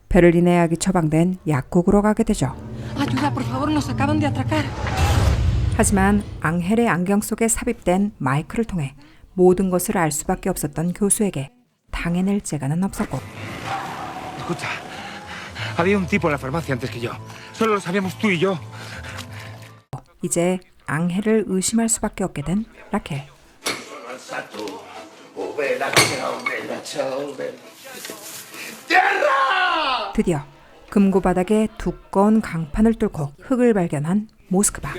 베를린의 약이 처방된 약국으로 가게 되죠. Ayuda, por favor, nos acaban de atracar. 하지만 앙헬의 안경 속에 삽입된 마이크를 통해 모든 것을 알 수밖에 없었던 교수에게 당해낼 재간은 없었고 Escucha, había un tipo en la farmacia antes que yo. Solo lo sabíamos tú y yo. 이제 앙헬을 의심할 수밖에 없게 된 라켈. 드디어 금고 바닥에 두꺼운 강판을 뚫고 흙을 발견한 모스크바.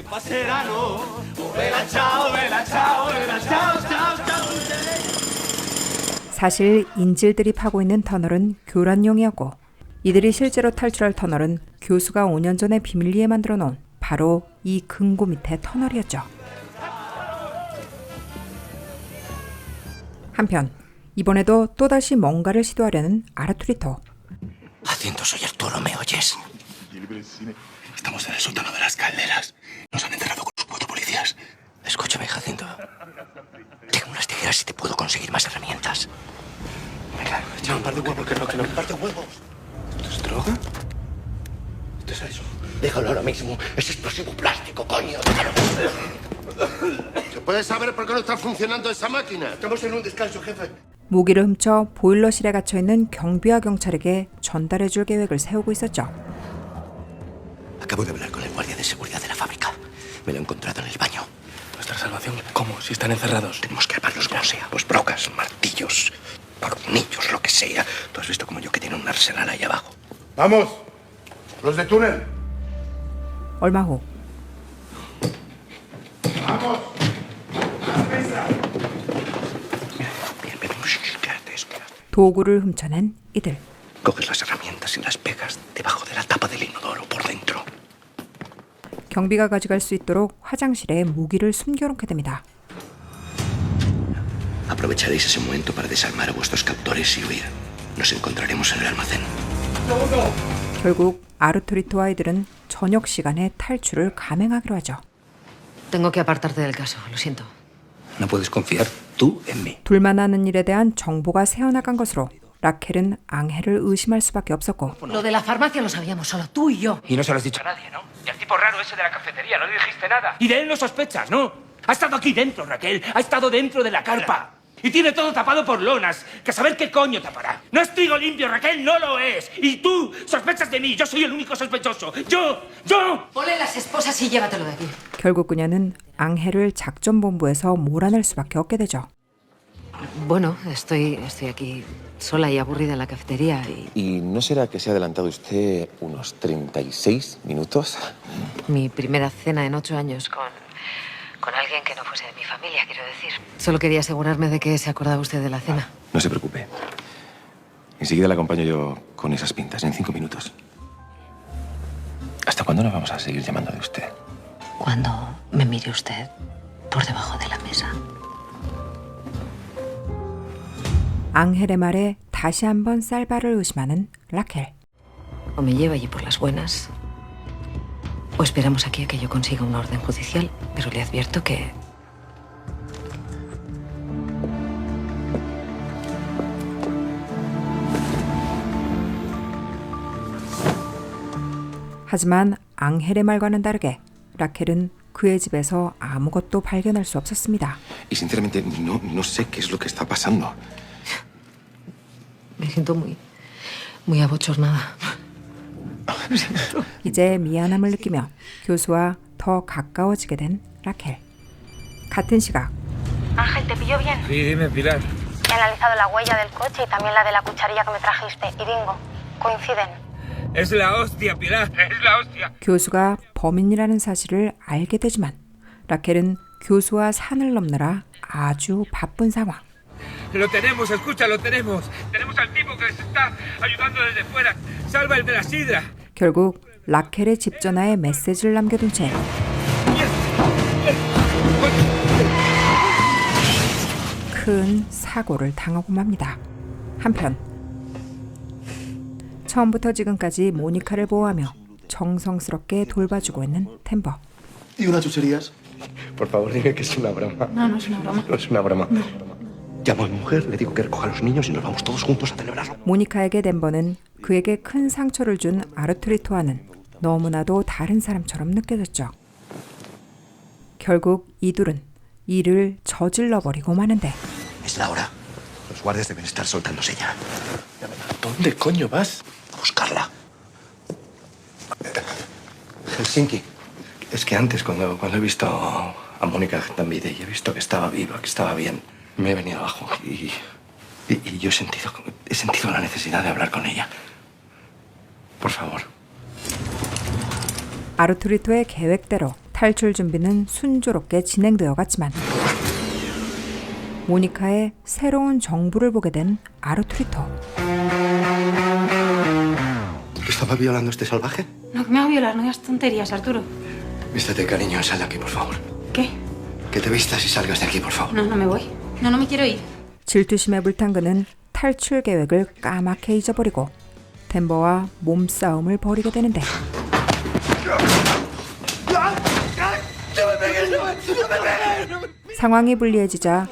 사실 인질들이 파고 있는 터널은 교란용이었고 이들이 실제로 탈출할 터널은 교수가 5년 전에 비밀리에 만들어 놓은 바로 이 금고 밑의 터널이었죠. 한편 이번에도 또다시 뭔가를 시도하려는 아르투리토. Jacinto, soy Arturo, ¿me oyes? Estamos en el sótano de las calderas. Nos han encerrado con los 4 policías. Escúchame, Jacinto. Tengo unas tijeras y te puedo conseguir más herramientas. Venga, echa un par de huevos, que no. Un par de huevos. ¿Esto es droga? ¿Esto es eso? Déjalo ahora mismo. Es explosivo plástico, coño. Déjalo. ¿Se puede saber por qué no está funcionando esa máquina? Estamos en un descanso, jefe. 무기를 훔쳐 보일러실에 갇혀있는 경비와 경찰에게 전달해줄 계획을 세우고 있었죠. Acabo de hablar con el guardia de seguridad de la fábrica. Me lo he encontrado en el baño. ¿Nuestra salvación? ¿Cómo? Si están encerrados. Tenemos que armarlos como sea. Pues brocas, martillos, tornillos, lo que sea. Tú has visto como yo que tiene un arsenal ahí abajo. ¡Vamos! ¡Los de túnel! 얼마 후 ¡Vamos! ¡A la mesa! Bien, quédate. 도구를 훔쳐낸 이들. Coges las herramientas y las pegas debajo de la tapa del inodoro por dentro. 경비가 가져갈 수 있도록 화장실에 무기를 숨겨놓게 됩니다. Aprovecharéis ese momento para desarmar a vuestros captores y huir. Nos encontraremos en el almacén. 결국 아르투리토와 아이들은 저녁 시간에 탈출을 감행하기로 하죠. Tengo que apartarte del caso. Lo siento. No puedes confiar tú en mí. 둘만 아는 일에 대한 정보가 새어나간 것으로 라켈은 앙헬을 의심할 수밖에 없었고 Lo de la farmacia lo sabíamos solo tú y yo. Y no se lo has dicho a nadie, ¿no? Y al tipo raro ese de la cafetería, no le dijiste nada. Y de él no sospechas, ¿no? Ha estado aquí dentro, Raquel. Ha estado dentro de la carpa. Y tiene todo tapado por lonas. Que saber qué coño tapará. No es trigo limpio, Raquel, no lo es. Y tú sospechas de mí. Yo soy el único sospechoso. ¡Yo! Ponle las esposas y llévatelo de aquí. 결국 그녀는 앙헬을 작전본부에서 몰아낼 수밖에 없게 되죠. Bueno, estoy aquí sola y aburrida en la cafetería y... ¿Y no será que se ha adelantado usted unos 36 minutos? Mi primera cena en 8 años con alguien que no fuese de mi familia, quiero decir. Solo quería asegurarme de que se acordaba usted de la cena. No se preocupe. Enseguida la acompaño yo con esas pintas, en 5 minutos. ¿Hasta cuándo nos vamos a seguir llamando de usted? Cuando me mire usted por debajo de la mesa. 앙헬의 말에 다시 한번 살바를 의심하는 라켈. O me lleva allí por las buenas, o esperamos aquí a que yo consiga una orden judicial, pero le advierto que... 하지만 앙헬의 말과는 다르게 라켈은 그의 집에서 아무것도 발견할 수 없었습니다. Y sinceramente no sé qué es lo que está pasando. Me siento muy abochornada. 이제 미안함을 느끼며 교수와 더 가까워지게 된 라켈. 같은 시각 Ángel, ¿te pillo bien? Sí, dime, Pilar. He analizado la huella del coche y también la de la cucharilla que me trajiste. Y bingo, coinciden. Es la hostia, Pilar. Es la hostia. 교수가 범인이라는 사실을 알게 되지만 라켈은 교수와 산을 넘느라 아주 바쁜 상황. Lo tenemos, escucha, lo tenemos. Tenemos al tipo que les está ayudando desde fuera. Salva el de la sidra. 결국 라켈의 집 전화에 메시지를 남겨둔 채 큰 사고를 당하고 맙니다. 한편 처음부터 지금까지 모니카를 보호하며 정성스럽게 돌봐주고 있는 템버. ¿Y unas chucherías? Por favor, dime que es una broma. No, no es una broma. No es una broma. Llamo a mi mujer, le digo que recoja a los niños y nos vamos todos juntos a celebrarlo. 모니카에게 덴버는 그에게 큰 상처를 준 아르투리토와는 너무나도 다른 사람처럼 느껴졌죠. 결국 이 둘은 일을 저질러버리고 마는데 Es la hora. Los guardias deben estar soltándose ya. ¿Dónde coño vas? A buscarla. Helsinki. Es que antes, cuando he visto a Mónica Gentambide y he visto que estaba viva, que estaba bien, me he venido abajo y yo he sentido la necesidad de hablar con ella. Por favor. 아르투리토의 계획대로 탈출 준비는 순조롭게 진행되어 갔지만 모니카의 새로운 정부를 보게 된 아르투리토. ¿Estaba violando este salvaje? No, que me hago violar, no digas tonterías, Arturo. Vístete, cariño, sal de aquí, por favor. ¿Qué? Que te vistas y salgas de aquí, por favor. No, no me voy. No, no me quiero ir. 질투심에 불탄 그는 탈출 계획을 까맣게 잊어버리고 덴버와 몸싸움을 벌이게 되는데 상황이 불리해지자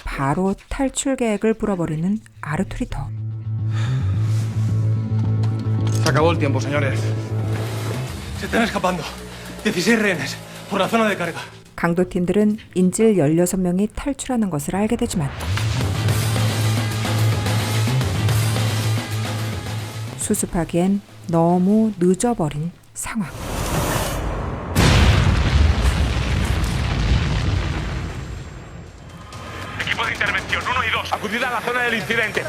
바로 탈출 계획을 풀어버리는 아르투리토. Se acabó el tiempo, señores. Se están escapando. 16 rehenes por la zona de carga. 강도팀들은 인질 16명이 탈출하는 것을 알게 되지만 수습하기엔 너무 늦어버린 상황. Equipo de intervención 1 y 2. Acudid a la zona del incidente.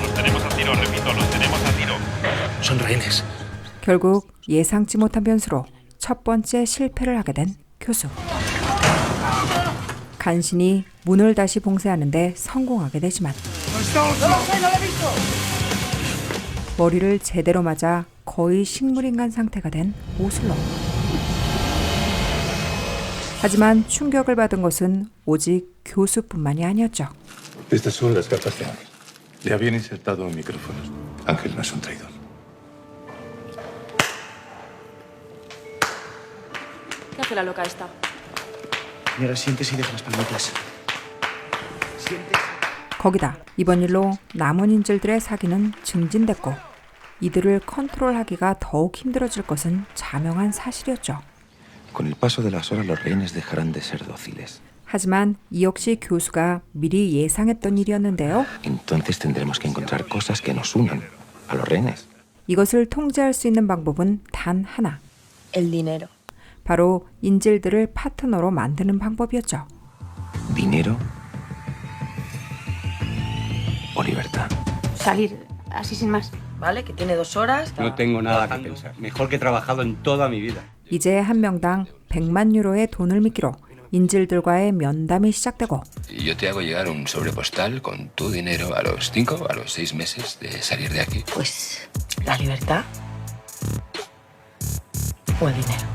Los tenemos a tiro, repito, los tenemos a tiro. Son rehenes. 결국 예상치 못한 변수로 첫 번째 실패를 하게 된 교수. 간신히 문을 다시 봉쇄하는데 성공하게 되지만 머리를 제대로 맞아 거의 식물인간 상태가 된 오슬로. 하지만 충격을 받은 것은 오직 교수뿐만이 아니었죠. Estas son las cartas de Ángel. Le habían insertado micrófonos. Ángel no es un traidor. ¿Qué hace la loca esta? Señora, siéntese y deja las palomitas. 거기다 이번 일로 남은 인질들의 사기는 증진됐고 이들을 컨트롤하기가 더욱 힘들어질 것은 자명한 사실이었죠. Con el paso de las horas los rehenes dejarán de ser dóciles. 하지만 이 역시 교수가 미리 예상했던 일이었는데요. Entonces tendremos que encontrar cosas que nos unan a los rehenes. 이것을 통제할 수 있는 방법은 단 하나. El dinero. 바로 인질들을 파트너로 만드는 방법이었죠. Dinero o libertad. Salir así sin más. Vale, que tiene 2 horas. No tengo nada que pensar. Mejor que he trabajado en toda mi vida. 이제 한 명당 100만 유로의 돈을 미끼로 인질들과의 면담이 시작되고 Y yo te hago llegar un sobre postal con tu dinero a los 5, a los 6 meses de salir de aquí. Pues la libertad o el dinero.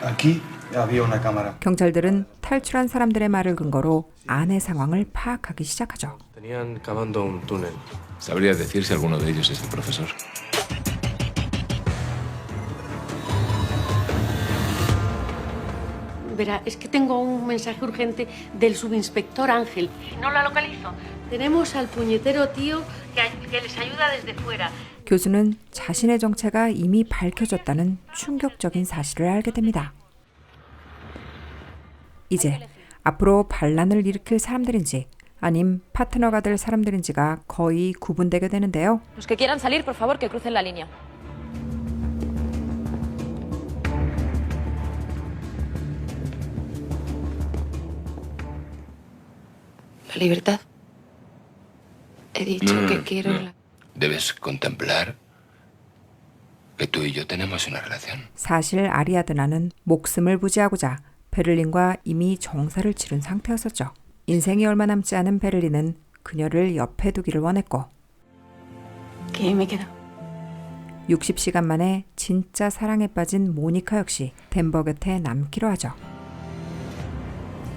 Aquí había una cámara. 경찰들은 탈출한 사람들의 말을 근거로 안의 상황을 파악하기 시작하죠. Tenían cavando un túnel. ¿Sabrías decir si alguno de ellos es el profesor? Verá, es que tengo un mensaje urgente del subinspector Ángel. No la localizo. Tenemos al puñetero tío que les ayuda desde fuera. 교수는 자신의 정체가 이미 밝혀졌다는 충격적인 사실을 알게 됩니다. 이제 앞으로 반란을 일으킬 사람들인지 아님 파트너가 될 사람들인지가 거의 구분되게 되는데요. Los que quieran salir, por favor, que crucen la línea. La libertad. He dicho que quiero la... Debes contemplar que tú y yo tenemos una relación. 사실 아리아드나는 목숨을 부지하고자 베를린과 이미 정사를 치른 상태였었죠. 인생이 얼마 남지 않은 베를린은 그녀를 옆에 두기를 원했고 ¿Qué me queda? 60시간 만에 진짜 사랑에 빠진 모니카 역시 덴버 곁에 남기로 하죠.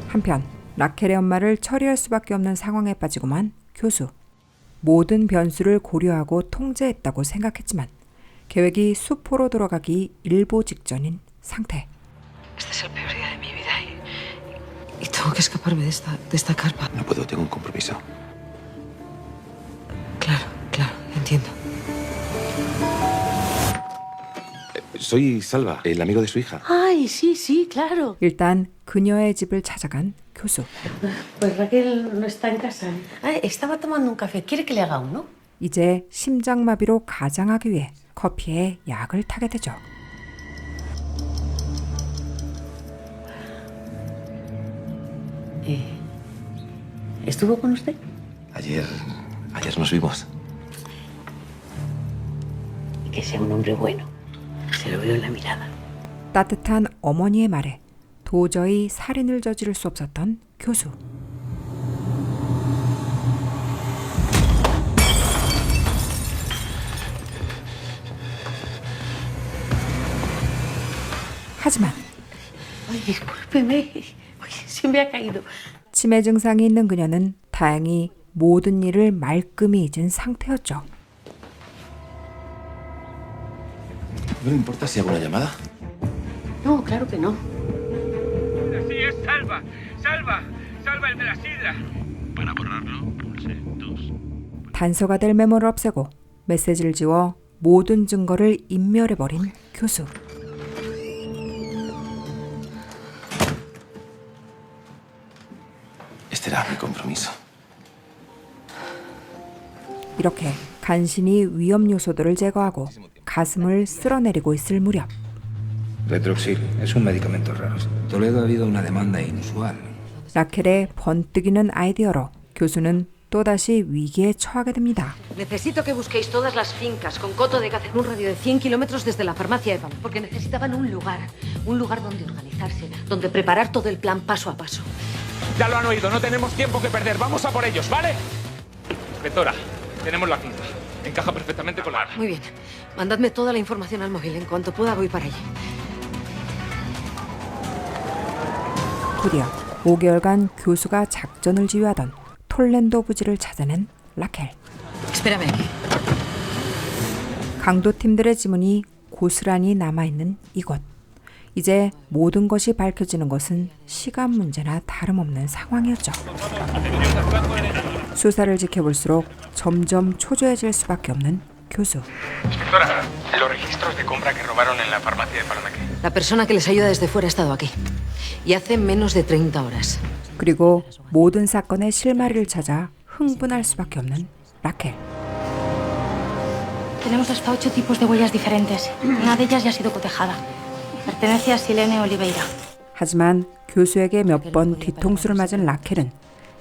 한편 라켈의 엄마를 처리할 수밖에 없는 상황에 빠지고만 교수. 모든 변수를 고려하고 통제했다고 생각했지만 계획이 수포로 돌아가기 일보 직전인 상태. Este es el peor día de mi vida y tengo que escaparme de esta carpa. No puedo, tengo un compromiso. Claro, entiendo. Soy Salva, el amigo de su hija. Ay, sí, claro. 일단 그녀의 집을 찾아간 교수. Pues Raquel no está en casa. Estaba tomando un café. ¿Quiere que le haga uno? 이제 심장마비로 가장하기 위해 커피에 약을 타게 되죠. ¿Estuvo con usted? Ayer nos vimos. Que sea un hombre bueno. Se lo veo en la mirada. 따뜻한 어머니의 말에 도저히 살인을 저지를 수 없었던 교수. 하지만 Ay, discúlpeme. Se me ha caído. 치매 증상이 있는 그녀는 다행히 모든 일을 말끔히 잊은 상태였죠. ¿No le importa si hago una llamada? No, claro que no. Sí, es Salva. Salva el de la sidra. Para borrarlo, pulse 2. 단서가 될 메모를 없애고 메시지를 지워 모든 증거를 인멸해버린 교수. Este era mi compromiso. 이렇게 간신히 위험 요소들을 제거하고 가슴을 쓸어내리고 있을 무렵 Retroxil es un medicamento raro. Toledo ha habido una demanda inusual. 라켈의 번뜩이는 아이디어로 교수는 또다시 위기에 처하게 됩니다. Necesito que busquéis todas las fincas con coto de caza en un radio de 100 kilómetros desde la farmacia de Pamplona. Porque necesitaban un lugar donde organizarse, donde preparar todo el plan paso a paso. Ya lo han oído, no tenemos tiempo que perder. Vamos a por ellos, ¿vale? Inspectora, tenemos la finca. Encaja perfectamente con la... Muy bien. Mandadme toda la información al móvil. En cuanto pueda voy para allí. 드디어 5개월간 교수가 작전을 지휘하던 톨렌도 부지를 찾아낸 라켈. Espérame aquí. 강도팀들의 지문이 고스란히 남아있는 이곳. 이제 모든 것이 밝혀지는 것은 시간 문제나 다름없는 상황이었죠. 수사를 지켜볼수록 점점 초조해질 수밖에 없는 교수. Inspectora, los registros de compra que robaron en la farmacia de Paranaque. La persona que les ayuda desde fuera ha estado aquí. Y hace menos de 30 horas. 그리고 모든 사건의 실마리를 찾아 흥분할 수밖에 없는 라켈. Tenemos hasta 8 tipos de huellas diferentes. Una de ellas ya ha sido cotejada. Pertenece a Silene Oliveira. 하지만 교수에게 몇 번 뒤통수를 맞은 라켈은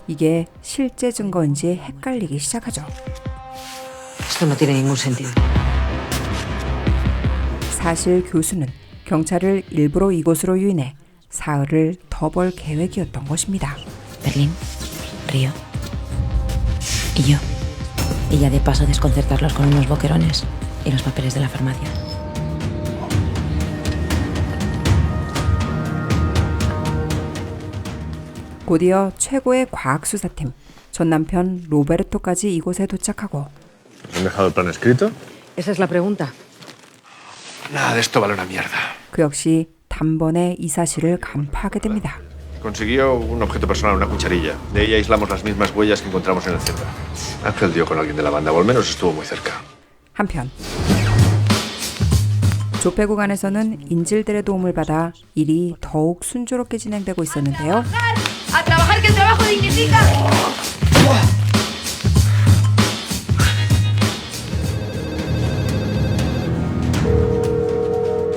이게 실제 증거인지 헷갈리기 시작하죠. Esto no tiene ningún sentido. 사실 교수는 경찰을 일부러 이곳으로 유인해 사흘을 더 벌 계획이었던 것입니다. Berlín, Río y yo. Y ya de paso desconcertarlos con unos boquerones y los papeles de la farmacia. 곧이어 최고의 과학수사팀, 전 남편 로베르토까지 이곳에 도착하고 ¿Han dejado el plan escrito? Esa es la pregunta. Nada de esto vale una mierda. 그 역시 단번에 이 사실을 간파하게 됩니다. Consiguió un objeto personal, una cucharilla. De ella aislamos las mismas huellas que encontramos en el centro. Ángel dio con alguien de la banda, o al menos estuvo muy cerca. 한편 조폐 구간에서는 인질들의 도움을 받아 일이 더욱 순조롭게 진행되고 있었는데요. ¡A trabajar, que el trabajo dignifica!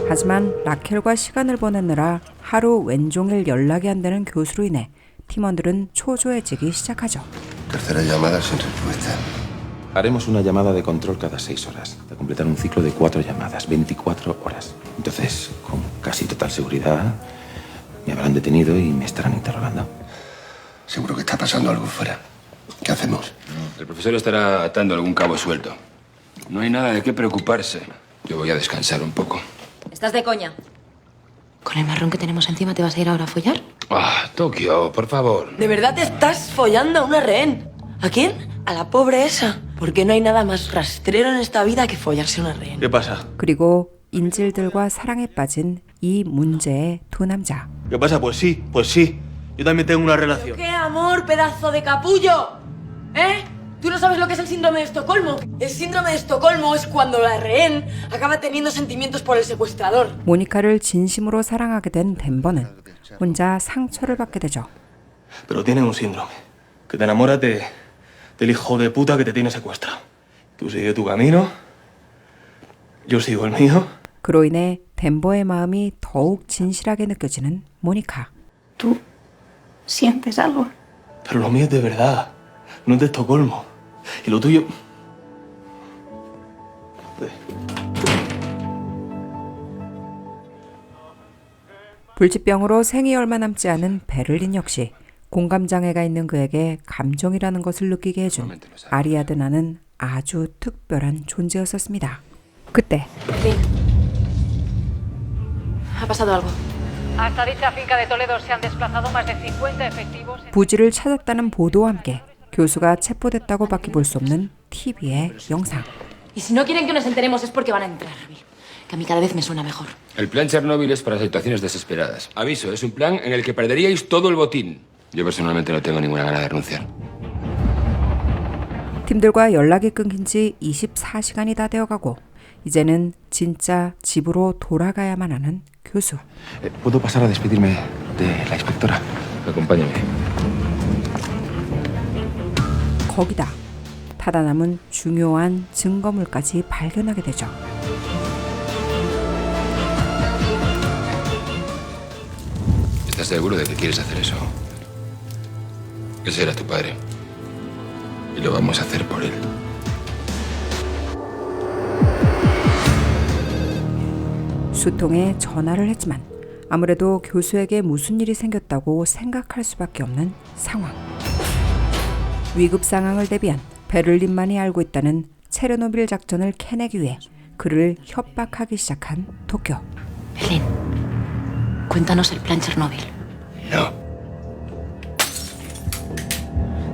하지만 라켈과 시간을 보내느라 하루 왼종일 연락이 안 되는 교수로 인해 팀원들은 초조해지기 시작하죠. Tercera llamada sin respuesta. Haremos una llamada de control cada 6 horas, para completar un ciclo de 4 llamadas, 24 horas. Entonces, con casi total seguridad, me habrán detenido y me estarán interrogando. Seguro que está pasando algo fuera. ¿Qué hacemos? El profesor estará atando algún cabo suelto. No hay nada de qué preocuparse. Yo voy a descansar un poco. ¿Estás de coña? ¿Con el marrón que tenemos encima te vas a ir ahora a follar? Ah, Tokio, por favor. ¿De verdad te estás follando a una rehén? ¿A quién? A la pobre esa. Porque no hay nada más rastrero en esta vida que follarse a una rehén. ¿Qué pasa? 그리고 인질들과 사랑에 빠진 이 문제의 두 남자. ¿Qué pasa? Pues sí. Yo también tengo una relación. ¡Qué amor, pedazo de capullo! ¿Eh? ¿Tú no sabes lo que es el síndrome de Estocolmo? El síndrome de Estocolmo es cuando la rehén acaba teniendo sentimientos por el secuestrador. 모니카를 진심으로 사랑하게 된 덴버는 혼자 상처를 받게 되죠. Pero tienes un síndrome. Que te enamoras del hijo de puta que te tiene secuestrado. Tú sigues tu camino. Yo sigo el mío. 그로 인해 덴버의 마음이 더욱 진실하게 느껴지는 모니카. ¿Tú sientes algo? Pero lo mío es de verdad. No es de Estocolmo. Y lo tuyo... 불치병으로 생이 얼마 남지 않은 베를린 역시 공감장애가 있는 그에게 감정이라는 것을 느끼게 해준 아리아드나는 아주 특별한 존재였었습니다. 그때 Ha pasado algo. Hasta dicha finca de Toledo se han desplazado más de 50 efectivos. 부지를 찾았다는 보도와 함께 교수가 체포됐다고밖에 볼 수 없는 TV의 영상. Y si no quieren que nos enteremos es porque van a entrar. Que a mí cada vez me suena mejor. El plan Chernobyl es para situaciones desesperadas. Aviso, es un plan en el que perderíais todo el botín. Yo personalmente no tengo ninguna gana de renunciar. 팀들과 연락이 끊긴 지 24시간이 다 되어가고 이제는 진짜 집으로 돌아가야만 하는 교수. ¿Puedo pasar a despedirme de la inspectora? Acompáñame. 거기다 타다 남은 중요한 증거물까지 발견하게 되죠. ¿Estás seguro de que quieres hacer eso? Ese era tu padre. Y lo vamos a hacer por él. 수통에 전화를 했지만 아무래도 교수에게 무슨 일이 생겼다고 생각할 수밖에 없는 상황. 위급 상황을 대비한 베를린만이 알고 있다는 체르노빌 작전을 캐내기 위해 그를 협박하기 시작한 도쿄. Berlín, cuéntanos el plan Chernobyl. No.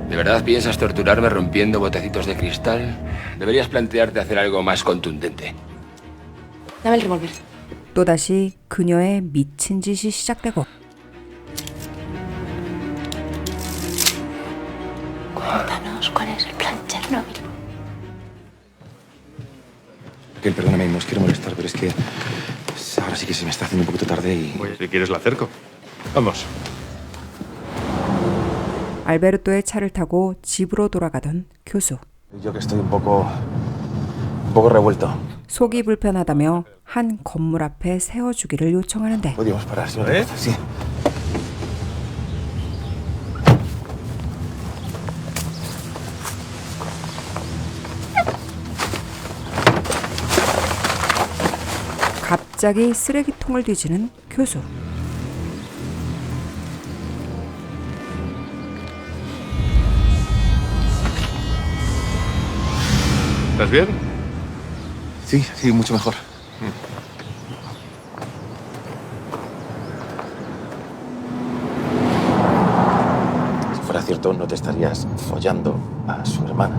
¿De verdad piensas torturarme rompiendo botecitos de cristal? Deberías plantearte hacer algo más contundente. Dame el revólver. 또다시 그녀의 미친 짓이 시작되고 Cuéntanos cuál es el plan Chernobyl. Raquel, perdóname, no os quiero molestar, pero es que ahora sí que se me está haciendo un poquito tarde y... Pues si quieres la acerco. Vamos. 알베르토의 차를 타고 집으로 돌아가던 교수. Yo que estoy un poco revuelto. 속이 불편하다며 한 건물 앞에 세워주기를 요청하는데 Podríamos parar, si no te importa, sí. 갑자기 쓰레기통을 뒤지는 교수. ¿Estás bien? Sí, sí, mucho mejor. Si fuera cierto, no te estarías follando a su hermana.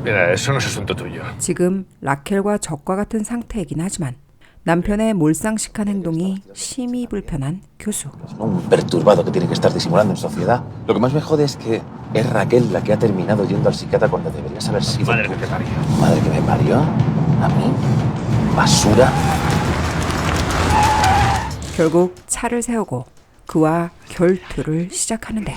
Mira, eso no es asunto tuyo. 지금 라켈과 적과 같은 상태이긴 하지만 남편의 몰상식한 행동이 심히 불편한 교수. Un perturbado que tiene que estar disimulando en sociedad. Lo que más me jode es que es Raquel la que ha terminado yendo al psiquiatra cuando deberías haber sido... Madre que te parió. ¿Madre que me parió? ¿A mí? ¿Basura? 결국 차를 세우고 그와 결투를 시작하는데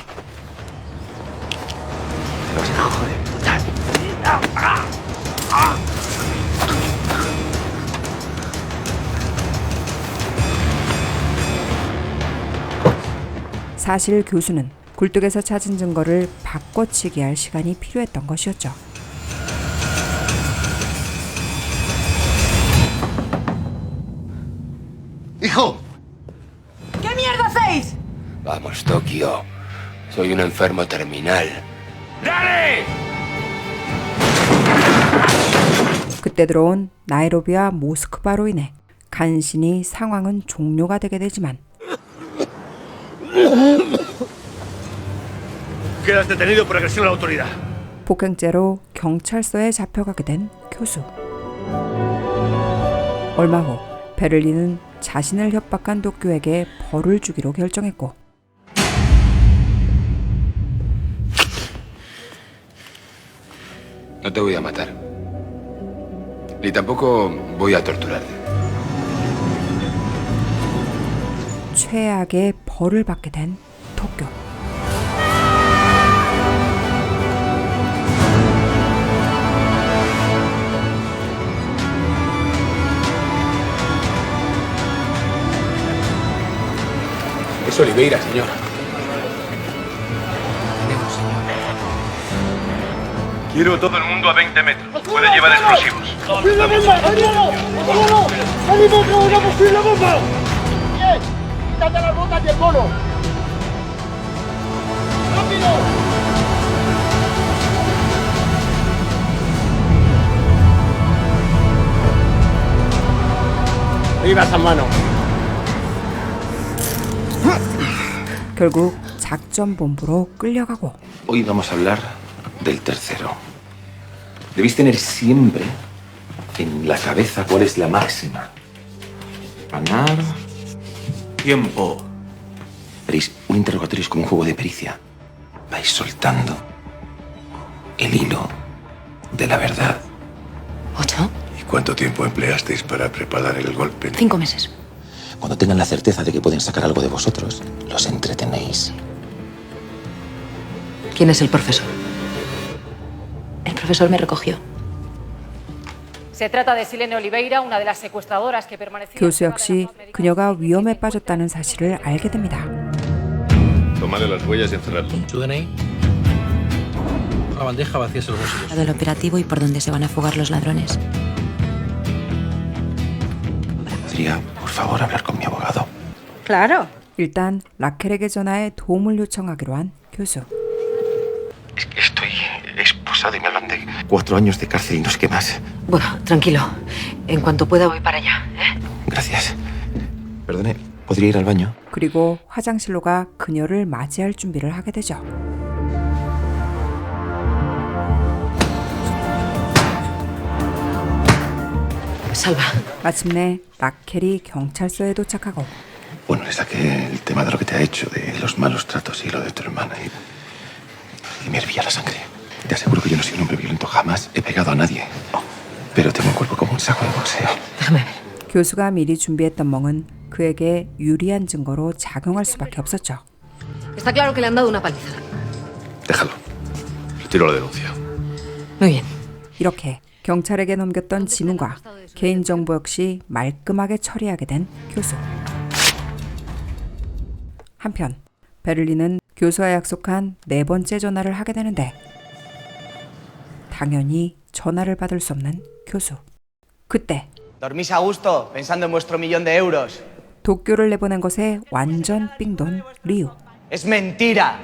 사실 교수는 굴뚝에서 찾은 증거를 바꿔치기 할 시간이 필요했던 것이었죠. ¡Hijo! ¿Qué mierda hacéis? Vamos, Tokio. Soy un enfermo terminal. ¡Dale! 그때 들어온 나이로비와 모스크바로 인해 간신히 상황은 종료가 되게 되지만 Quedas detenido por agresión a la autoridad. 폭행죄로 경찰서에 잡혀가게 된 교수. 얼마 후 베를린은 자신을 협박한 도쿄에게 벌을 주기로 결정했고 No te voy a matar. Ni tampoco voy a torturarte. 최악의 벌을 받게 된 도쿄. Es Oliveira, señor. Quiero todo el mundo a 20 metros. Puede llevar explosivos. ¡Fusil la bomba! ¡Ayúdalo! ¡Ayúdalo! ¡Salimos con una fusil la bomba! ¡Bien! ¡Quítate las botas y el mono! ¡Rápido! ¡Viva San Mano! 결국 작전본부로 끌려가고 Hoy vamos a hablar del tercero. Debéis tener siempre en la cabeza cuál es la máxima. Ganar tiempo. Veréis, un interrogatorio es como un juego de pericia. Vais soltando el hilo de la verdad. 8, ¿Y cuánto tiempo empleasteis para preparar el golpe? 5 meses. Cuando tengan la certeza de que pueden sacar algo de vosotros, los entretenéis. ¿Quién es el profesor? El profesor me recogió. Se trata de Silene Oliveira, una de las secuestradoras que permaneció. 교수 역시 그녀가 위험에 빠졌다는 사실을 알게 됩니다. Tomarle las huellas y encerrarlo. ¿Su DNI? La bandeja vacía los bolsillos. Del operativo y por dónde se van a fugar los ladrones. ¿Podría, por favor, hablar con mi abogado? Claro. 일단 라켈에게 전화해 도움을 요청하기로 한 교수. Estoy esposado y me hablan de 4 años de cárcel y no sé qué más. Bueno, tranquilo. En cuanto pueda voy para allá, ¿eh? Gracias. Perdone, ¿Podría ir al baño? 그리고 화장실로 가 그녀를 맞이할 준비를 하게 되죠. Salva. 마침내 라켈이 경찰서에 dochacagó. Bueno, le saqué el tema de lo que te ha hecho, de los malos tratos y lo de tu hermana. Y me hervía la sangre. Te aseguro que yo no soy un hombre violento. Jamás he pegado a nadie. Pero tengo el cuerpo como un saco de boxeo. Déjame ver. 교수가 미리 준비했던 멍은 그에게 유리한 증거로 작용할 수밖에 없었죠. Está claro que le han dado una paliza. Déjalo. Retiro la denuncia. Muy bien. 이렇게 경찰에게 넘겼던 지문과 개인정보 역시 말끔하게 처리하게 된 교수. 한편 베를린은 교수와 약속한 4번째 전화를 하게 되는데 당연히 전화를 받을 수 없는 교수. 그때 Dormís a gusto, pensando en vuestro millón de euros. 도쿄를 내보낸 것에 완전 삥돈 리우. Es mentira.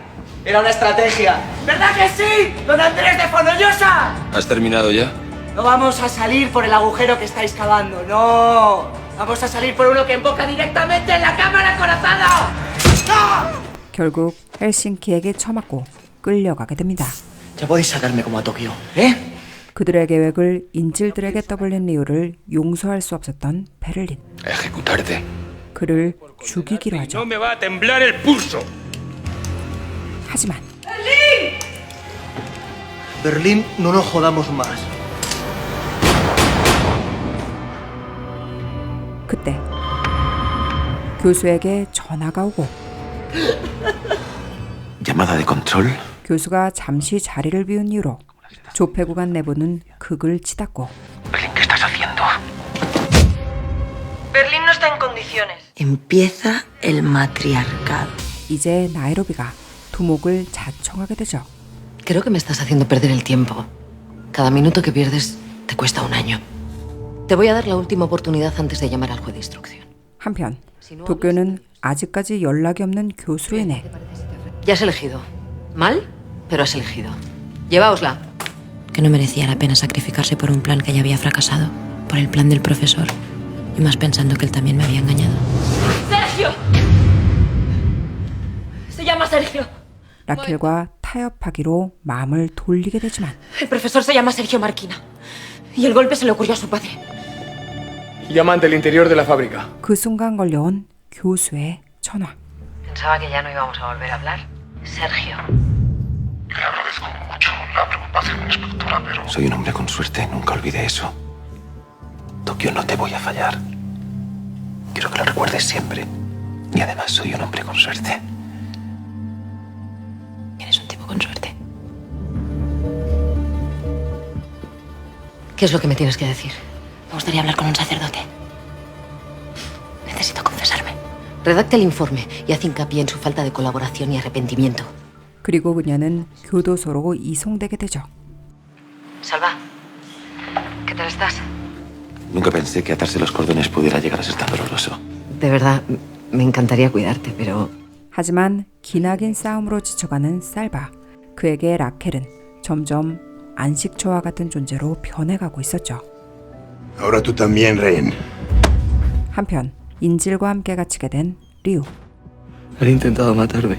Era una estrategia. ¿Verdad que sí? ¡Don Andrés de Fonollosa! ¿Has terminado ya? No vamos a salir por el agujero que estáis cavando, no. Vamos a salir por uno que emboca directamente en la cámara acorazada. ¡Ah! 결국 헬싱키에게 처맞고 끌려가게 됩니다. Ya podéis sacarme como a Tokio, ¿eh? 그들의 계획을 인질들에게 떠벌린 리우를 용서할 수 없었던 베를린. Ejecutarte. 그를 죽이기로 하죠. No me va a temblar el pulso. 하지만 Berlín, no nos jodamos más. 그때 교수에게 전화가 오고 ¿Llamada de control? 교수가 잠시 자리를 비운 이유로 조폐구간 내부는 극을 치닫고 ¿Qué estás haciendo? Berlín no está en condiciones. Empieza el matriarcado. 이제 나이로비가 두목을 자청하게 되죠. Creo que me estás haciendo perder el tiempo. Cada minuto que pierdes te cuesta un año. Te voy a dar la última oportunidad antes de llamar al juez de instrucción. 한편 도쿄는 아직까지 연락이 없는 교수로 인해 Ya has elegido. Mal, pero has elegido. Lleváosla. Que no merecía la pena sacrificarse por un plan que ya había fracasado, por el plan del profesor, y más pensando que él también me había engañado. ¡Sergio! Se llama Sergio. 라켈과 타협하기로 마음을 돌리게 되지만 El profesor se llama Sergio Marquina. Y el golpe se le ocurrió a su padre. Llaman del interior de la fábrica. 그 순간 걸려온 교수의 전화. Pensaba que ya no íbamos a volver a hablar. Sergio. Le agradezco mucho la preocupación, inspectora, pero... Soy un hombre con suerte, nunca olvide eso. Tokio, no te voy a fallar. Quiero que lo recuerdes siempre. Y además soy un hombre con suerte. Eres un tipo con suerte. ¿Qué es lo que me tienes que decir? Me gustaría hablar con un sacerdote. Necesito confesarme. Redacta el informe y haz hincapié en su falta de colaboración y arrepentimiento. 그리고 그녀는 교도소로 이송되게 되죠. Salva, ¿qué tal estás? Nunca pensé que atarse los cordones pudiera llegar a ser tan doloroso. De verdad, me encantaría cuidarte, pero... 하지만 기나긴 싸움으로 지쳐가는 살바. 그에게 라켈은 점점 안식처와 같은 존재로 변해가고 있었죠. Ahora tú también, rehén. 한편 인질과 함께 갇히게 된 리우. Han intentado matarme.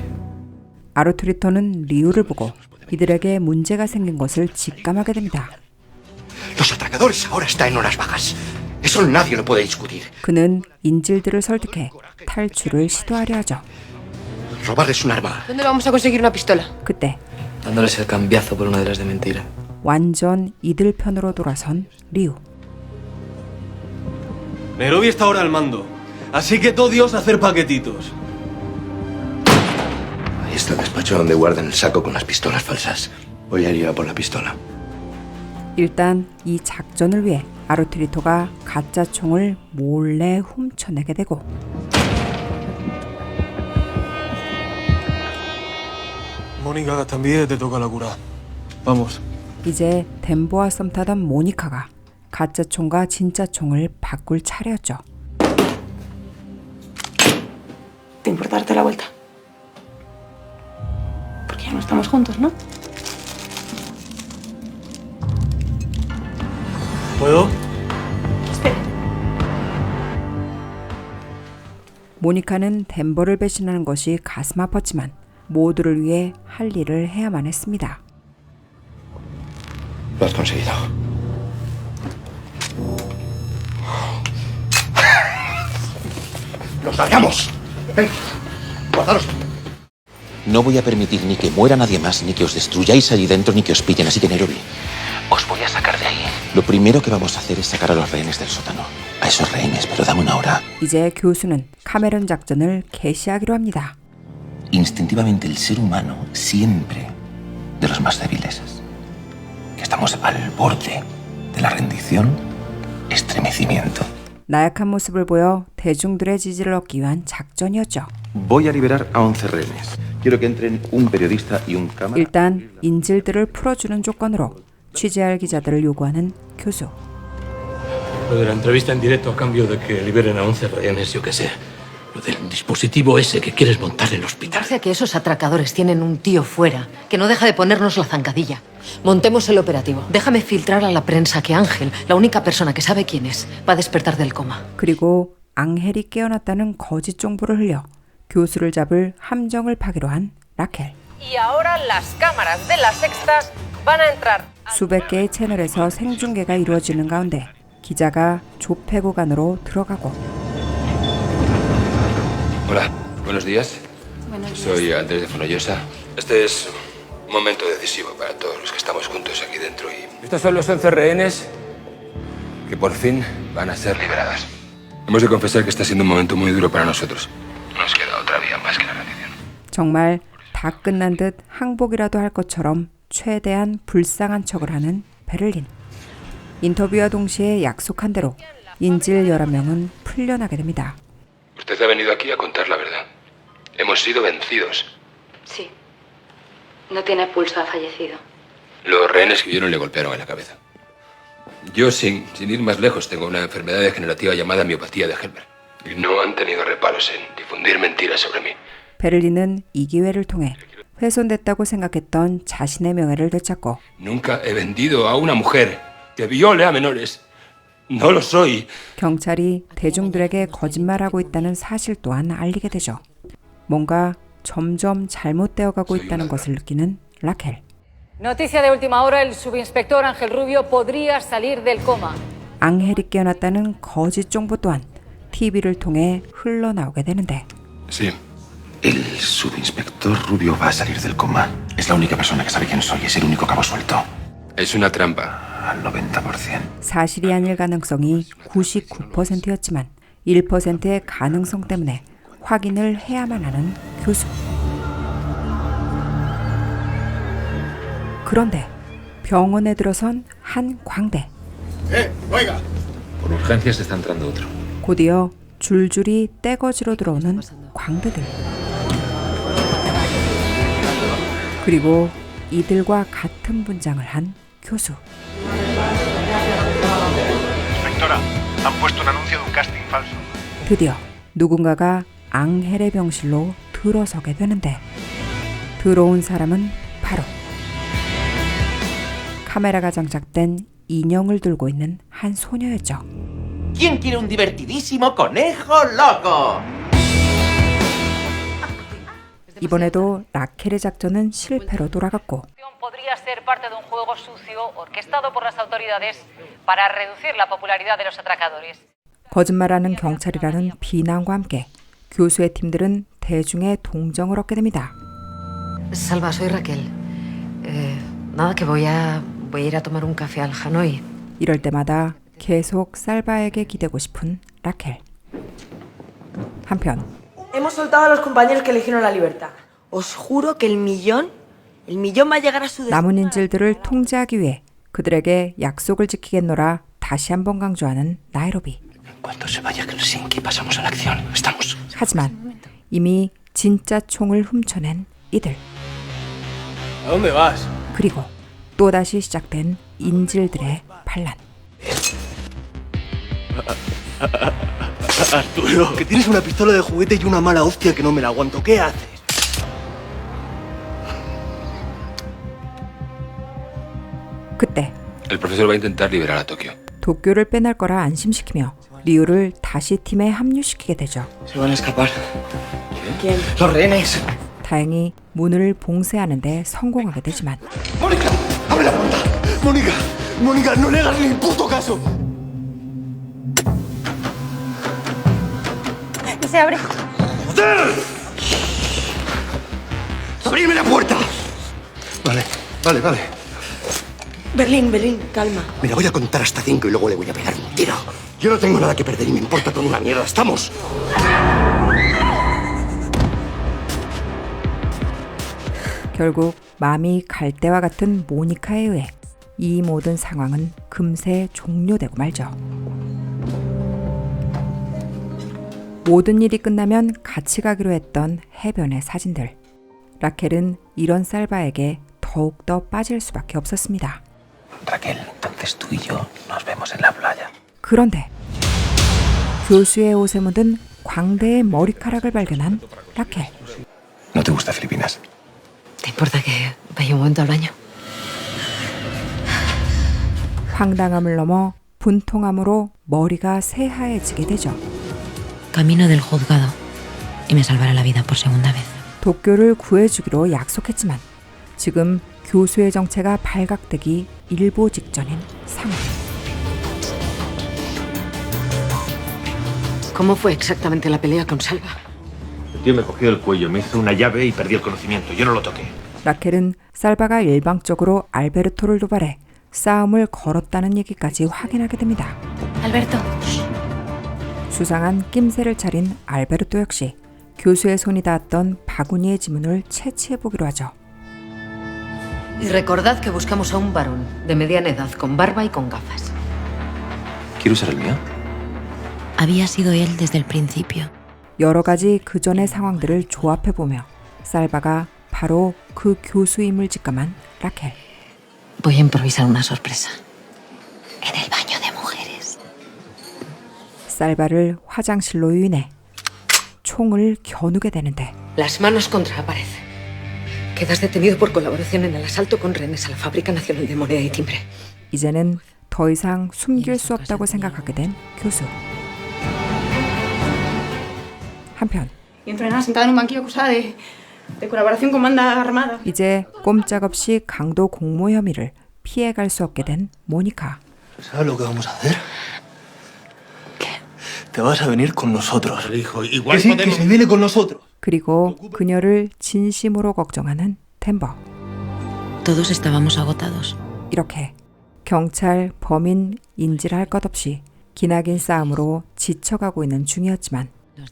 아르투리토는 리우를 보고 이들에게 문제가 생긴 것을 직감하게 됩니다. Los atracadores ahora están en horas bajas. Eso nadie lo puede discutir. 그는 인질들을 설득해 탈출을 시도하려 하죠. Robarles un arma. ¿Dónde vamos a conseguir una pistola? 그때 Dándoles el cambiazo por una de las de mentira. 완전 이들 편으로 돌아선 리우. Nairobi está ahora al mando. Así que todo Dios a hacer paquetitos. Ahí está el despacho donde guardan el saco con las pistolas falsas. Voy a ir a por la pistola. 일단 이 작전을 위해 아르투리토가 가짜 총을 몰래 훔쳐내게 되고 Mónica, también te toca la cura. Vamos. 이제 덴보와 썸 타던 모니카가 가짜 총과 진짜 총을 바꿀 차례였죠. ¿Te importa darte la vuelta? Porque ya no estamos juntos, ¿no? ¿Puedo? Espera. 모니카는 덴버를 배신하는 것이 가슴 아팠지만 모두를 위해 할 일을 해야만 했습니다. Lo has conseguido. ¡Nos largamos! ¡Ven! ¡Guardaros! No voy a permitir ni que muera nadie más, ni que os destruyáis allí dentro, ni que os pillen. Así que, Nairobi, os voy a sacar de ahí. Lo primero que vamos a hacer es sacar a los rehenes del sótano. A esos rehenes, pero dame una hora. 이제 교수는 카메론 작전을 개시하기로 합니다. Instintivamente el ser humano, siempre de los más débiles, que estamos al borde de la rendición, estremecimiento. 나약한 모습을 보여 대중들의 지지를 얻기 위한 작전이었죠. Voy a liberar a 11 rehenes. Quiero que entren un periodista y un cámara. 일단 인질들을 풀어주는 조건으로 취재할 기자들을 요구하는 교수. Lo de la entrevista en directo a cambio de que liberen a 11 rehenes, yo qué sé. Lo del dispositivo ese que quieres montar en el hospital. Parece que esos atracadores tienen un tío fuera que no deja de ponernos la zancadilla. Montemos el operativo. Déjame filtrar a la prensa que Ángel, la única persona que sabe quién es, va a despertar del coma. 그리고 앙헬이 깨어났다는 거짓 정보를 흘려 교수를 잡을 함정을 파기로 한 라켈. Y ahora las cámaras de las sextas van a entrar. 수백 개의 채널에서 생중계가 이루어지는 가운데 기자가 조폐국 안으로 들어가고. Hola, buenos días. Soy Andrés de Fonollosa. Este es un momento decisivo para todos los que estamos juntos aquí dentro y... Estos son los 11 rehenes que por fin van a ser liberados. Hemos de confesar que está siendo un momento muy duro para nosotros. No nos queda otra vía más que la rendición. 정말 다 끝난 듯 항복이라도 할 것처럼 최대한 불쌍한 척을 하는 베를린. 인터뷰와 동시에 약속한 대로 인질 11명은 풀려나게 됩니다. Usted ha venido aquí a contar la verdad. Hemos sido vencidos. Sí. No tiene pulso, ha fallecido. Los rehenes que huyeron le golpearon en la cabeza. Yo, sin ir más lejos, tengo una enfermedad degenerativa llamada miopatía de Helmer. Y no han tenido reparos en difundir mentiras sobre mí. 베를린은 이 기회를 통해 훼손됐다고 생각했던 자신의 명예를 되찾고 Nunca he vendido a una mujer que viole a menores. No lo soy. 경찰이 대중들에게 거짓말하고 있다는 사실 또한 알리게 되죠. 뭔가 점점 잘못되어 가고 있다는 것을 느끼는 라켈. Noticia de última hora, el subinspector Ángel Rubio podría salir del coma. 앙헬이 깨어났다는 거짓 정보 또한 TV를 통해 흘러나오게 되는데. Sí. El subinspector Rubio va a salir del coma. Es la única persona que sabe quién soy. Es el único cabo suelto. Es una trampa. Al 90%. 사실이 아닐 가능성이 99%였지만 1%의 가능성 때문에 확인을 해야만 하는 교수. 그런데 병원에 들어선 한 광대. Oiga. Por urgencias está entrando otro. 곧이어 줄줄이 떼거지로 들어오는 광대들. 그리고 이들과 같은 분장을 한 교수. Inspectora, han puesto un anuncio de un casting falso. 드디어 누군가가 앙헬의 병실로 들어서게 되는데 들어온 사람은 바로 카메라가 장착된 인형을 들고 있는 한 소녀였죠. ¿Quién quiere un divertidísimo conejo loco? 이번에도 라켈의 작전은 실패로 돌아갔고 Podría ser parte de un juego sucio orquestado por las autoridades para reducir la popularidad de los atracadores. 거짓말하는 경찰이라는 비난과 함께 교수의 팀들은 대중의 동정을 얻게 됩니다. Salva, soy Raquel. Nada, que voy a ir a tomar un café al Hanoi. 이럴 때마다 계속 살바에게 기대고 싶은 라켈. 한편 Hemos soltado a los compañeros que eligieron la libertad. Os juro que el millón va a llegar a su destino. 남은 인질들을 통제하기 위해 그들에게 약속을 지키겠노라 다시 한번 강조하는 나이로비. Cuando se vaya Helsinki pasamos a la acción. Estamos. 하지만 이미 진짜 총을 훔쳐낸 이들. ¿A dónde vas? 그리고 또다시 시작된 인질들의 반란. Arturo, que tienes una pistola de juguete y una mala hostia que no me la aguanto. ¿Qué haces? 그때 El profesor va a intentar liberar a Tokio. 도쿄를 빼낼 거라 안심시키며 리우를 다시 팀에 합류시키게 되죠. Se van a escapar. ¿Quién? Los rehenes. 다행히 문을 봉쇄하는 데 성공하게 되지만 ¡Mónica! ¡Abre la puerta! ¡Mónica! ¡Mónica, no le hagas ni puto caso! No se abre. ¡Joder! ¡Abrirme la puerta! Vale. Berlín, calma. Mira, voy a contar hasta 5 y luego le voy a pegar un tiro. Yo no tengo nada que perder y me importa toda una mierda. ¡Estamos! 결국 마음이 갈 때와 같은 모니카에 의해 이 모든 상황은 금세 종료되고 말죠. 모든 일이 끝나면 같이 가기로 했던 해변의 사진들. 라켈은 이런 살바에게 더욱더 빠질 수밖에 없었습니다. Raquel, entonces tú y yo nos vemos en la playa. 그런데 교수의 옷에 묻은 광대의 머리카락을 발견한 라켈. ¿No te gusta Filipinas? ¿Te importa que vaya un momento al baño? 황당함을 넘어 분통함으로 머리가 새하얘지게 되죠. Camino del juzgado y me salvará la vida por segunda vez. 도쿄를 구해주기로 약속했지만 지금 교수의 정체가 발각되기 일보 직전인 상황. ¿Cómo fue exactamente la pelea con Salva? El tío me cogió el cuello, me hizo una llave y perdí el conocimiento. Yo no lo toqué. 라켈은 살바가 일방적으로 알베르토를 도발해 싸움을 걸었다는 얘기까지 확인하게 됩니다. Alberto. 수상한 낌새를 차린 알베르토 역시 교수의 손이 닿았던 바구니의 지문을 채취해보기로 하죠. Y recordad que buscamos a un varón de mediana edad, con barba y con gafas. ¿Quiero usar el mío? Había sido él desde el principio. 여러 가지 그전의 상황들을 조합해보며 살바가 바로 그 교수임을 직감한 라켈. Voy a improvisar una sorpresa. En el baño de mujeres. 살바를 화장실로 유인해 총을 겨누게 되는데 Las manos contra la pared. Quedas detenido por colaboración en el asalto con rehenes a la Fábrica Nacional de Moneda y Timbre. 이제는 더 이상 숨길 수 없다고 생각하게 된 교수. 한편 Y entrenada sentada en un banquillo acusada de colaboración con banda armada. 이제 꼼짝없이 강도 공모 혐의를 피해갈 수 없게 된 모니카. ¿Sabes lo que vamos a hacer? ¿Qué? Te vas a venir con nosotros. Hijo, igual que sí, podemos... que se viene con nosotros. 그리고 그녀를 진심으로 걱정하는 템버. Todos estábamos agotados. 이렇게 경찰, 범인 인지를 할 것 없이 기나긴 싸움으로 지쳐가고 있는 중이었지만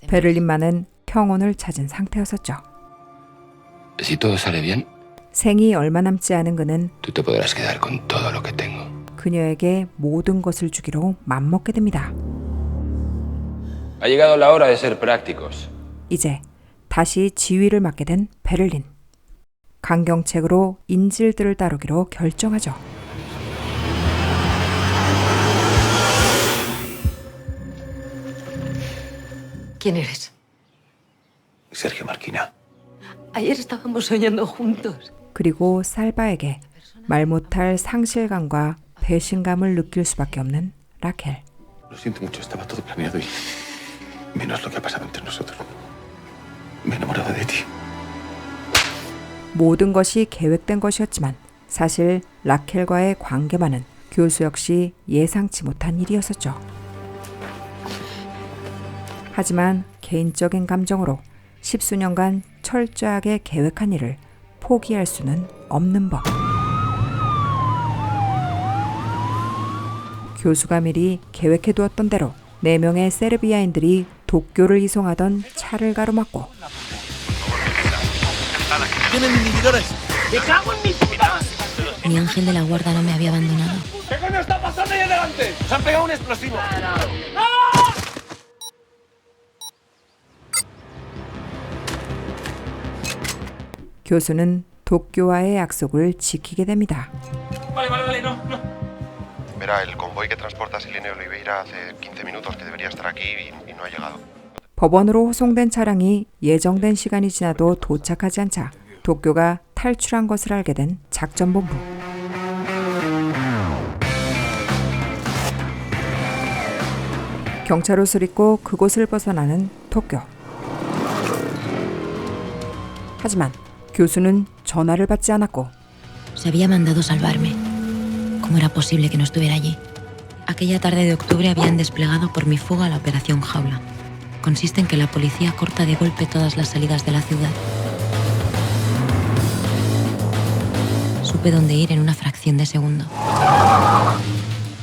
베를린만은 평온을 찾은 상태였었죠. Si todo sale bien, 생이 얼마 남지 않은 그는 tú te podrás quedar con todo lo que tengo. 그녀에게 모든 것을 주기로 맘먹게 됩니다. Ha llegado la hora de ser prácticos. 이제 다시 지휘를 맡게 된 베를린. 강경책으로 인질들을 다루기로 결정하죠. ¿Quién eres? Sergio Marquina. Ayer estábamos soñando juntos. 그리고 살바에게 말 못할 상실감과 배신감을 느낄 수밖에 없는 라켈. Lo siento mucho, estaba todo planeado y menos lo que ha pasado entre nosotros. Me he enamorado de ti. 모든 것이 계획된 것이었지만 사실 라켈과의 관계만은 교수 역시 예상치 못한 일이었었죠. 하지만 개인적인 감정으로 십수년간 철저하게 계획한 일을 포기할 수는 없는 법. 교수가 미리 계획해두었던 대로 4명의 세르비아인들이 도쿄를 이송하던 차를 가로막고 Mi ángel de la guarda no me había abandonado. ¿Qué coño está pasando ahí adelante? ¡Se han pegado un explosivo! 교수는 도쿄와의 약속을 지키게 됩니다. Vale, no. Verá, el convoy que transporta a Silene Oliveira hace 15 minutos que debería estar aquí y no ha llegado. 법원으로 호송된 차량이 예정된 시간이 지나도 도착하지 않자 도쿄가 탈출한 것을 알게 된 작전본부. 경찰 옷을 입고 그곳을 벗어나는 도쿄. 하지만 교수는 전화를 받지 않았고 Se había mandado salvarme. ¿Cómo era posible que no estuviera allí? Aquella tarde de octubre habían desplegado por mi fuga la Operación Jaula. Consiste en que la policía corta de golpe todas las salidas de la ciudad. Supe dónde ir en una fracción de segundo.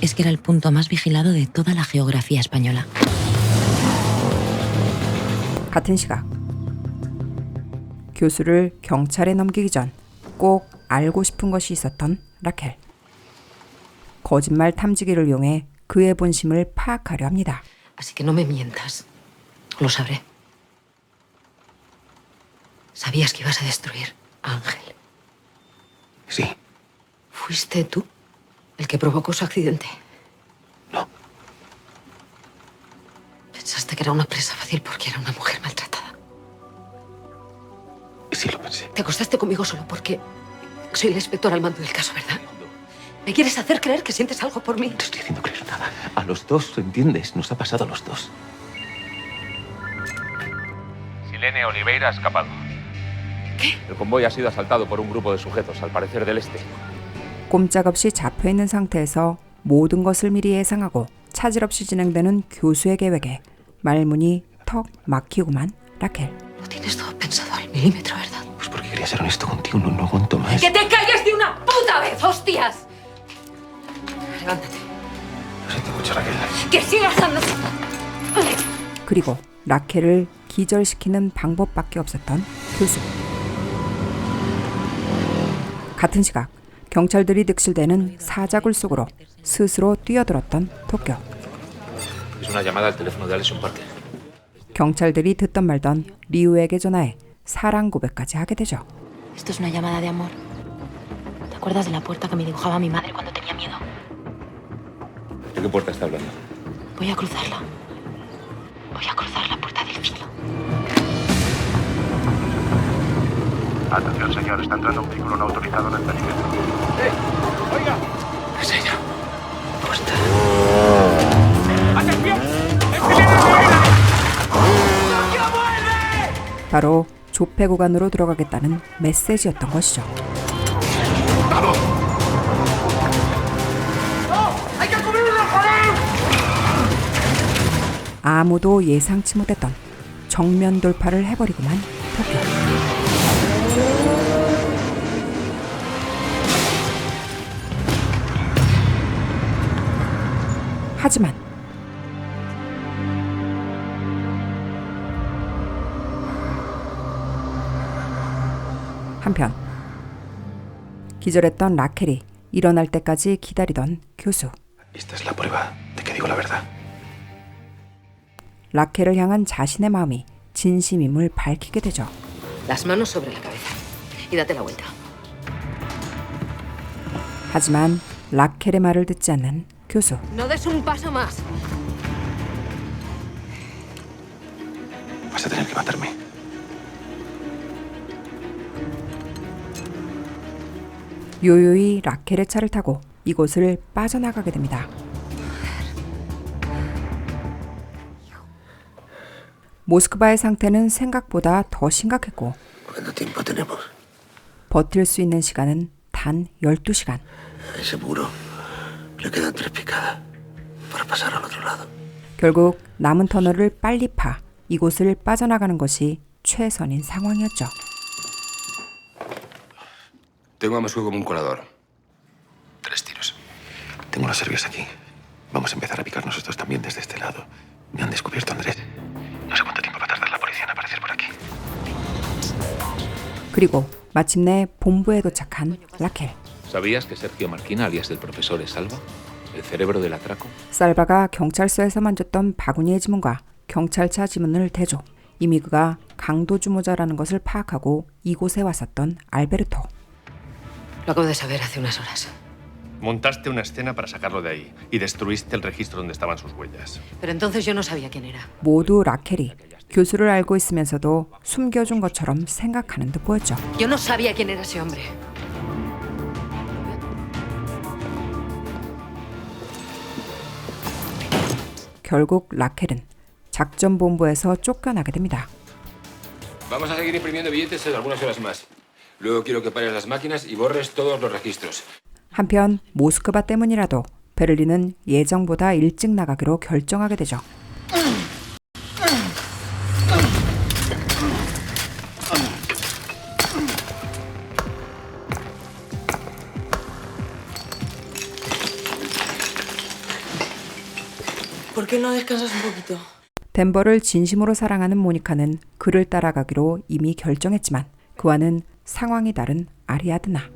Es que era el punto más vigilado de toda la geografía española. 같은 시각 교수를 경찰에 넘기기 전 꼭 알고 싶은 것이 있었던 라켈. 거짓말 탐지기를 이용해 그의 본심을 파악하려 합니다. Así que no me mientas. Lo sabré. Sabías que ibas a destruir a Ángel. Sí. ¿Fuiste tú el que provocó su accidente? No. Pensaste que era una presa fácil porque era una mujer maltratada. Sí lo pensé. Te acostaste conmigo solo porque soy la inspectora al mando del caso, ¿verdad? ¿Me quieres hacer creer que sientes algo por mí? No te estoy haciendo creer nada. A los dos, ¿entiendes? Nos ha pasado a los dos. Silene Oliveira ha escapado. ¿Qué? El convoy ha sido asaltado por un grupo de sujetos, al parecer del este. 꼼짝없이 잡혀있는 상태에서 모든 것을 미리 예상하고 차질 없이 진행되는 교수의 계획에 말문이 턱 막히고만 라켈. Lo tienes todo pensado al milímetro, ¿verdad? Pues porque quería ser honesto contigo, no aguanto más. ¡Que te calles de una puta vez, hostias! Levántate. Lo siento mucho, Raquel. ¡Que sigas dando! 그리고 라켈을 기절시키는 방법밖에 없었던 교수. 같은 시각 경찰들이 득실대는 사자굴 속으로 스스로 뛰어들었던 도쿄. Es una llamada al teléfono de Alison Parker. 경찰들이 듣던 말던 리우에게 전화해 사랑 고백까지 하게 되죠. Esto es una llamada de amor. ¿Te acuerdas de la puerta que me dibujaba mi madre cuando tenía miedo? ¿De qué puerta está hablando? Voy a cruzarla. Voy a cruzar la puerta del cielo. Atención, señor. Está entrando un vehículo no autorizado en el perímetro. ¡Oiga! Es ella. Puesta. ¡Atención! 바로 조폐 구간으로 들어가겠다는 메시지였던 것이죠. 아무도 예상치 못했던 정면 돌파를 해버리고만 도쿄. 하지만 한편 기절했던 라켈이 일어날 때까지 기다리던 교수. Esta es la prueba de que digo la verdad. 라켈을 향한 자신의 마음이 진심임을 밝히게 되죠. Las manos sobre la cabeza. Y date la vuelta. 하지만 라켈의 말을 듣지 않는 교수. No des un paso más. Vas a tener que matarme. 요요히 라켈의 차를 타고 이곳을 빠져나가게 됩니다. 모스크바의 상태는 생각보다 더 심각했고 버틸 수 있는 시간은 단 12시간. Ese muro le quedan 3 picadas para pasar al otro lado. 결국 남은 터널을 빨리 파 이곳을 빠져나가는 것이 최선인 상황이었죠. Tengo a Moscú como un colador. 3 tiros. Tengo los serbios aquí. Vamos a empezar a picar nosotros también desde este lado. Me han descubierto, Andrés. No sé cuánto tiempo va a tardar la policía en aparecer por aquí. 그리고 마침내 본부에 도착한 라켈. ¿Sabías que Sergio Marquina, alias del profesor, es Salva? ¿El cerebro del atraco? 살바가 경찰서에서 만졌던 바구니의 지문과 경찰차 지문을 대조. 이미 그가 강도주모자라는 것을 파악하고 이곳에 왔었던 알베르토. Lo acabo de saber hace unas horas. Montaste una escena para sacarlo de ahí y destruiste el registro donde estaban sus huellas. Pero entonces yo no sabía quién era. 모두 라켈이 교수를 알고 있으면서도 숨겨준 것처럼 생각하는 듯 보였죠. Yo no sabía quién era ese hombre. 결국 라켈은 작전본부에서 쫓겨나게 됩니다. Vamos a seguir imprimiendo billetes algunas horas más. Luego quiero que pares las máquinas y borres todos los registros. 한편 모스크바 때문이라도 베를린은 예정보다 일찍 나가기로 결정하게 되죠. ¿Por qué no descansas un poquito? 덴버를 진심으로 사랑하는 모니카는 그를 따라가기로 이미 결정했지만 그와는 상황이 다른 아리아드나.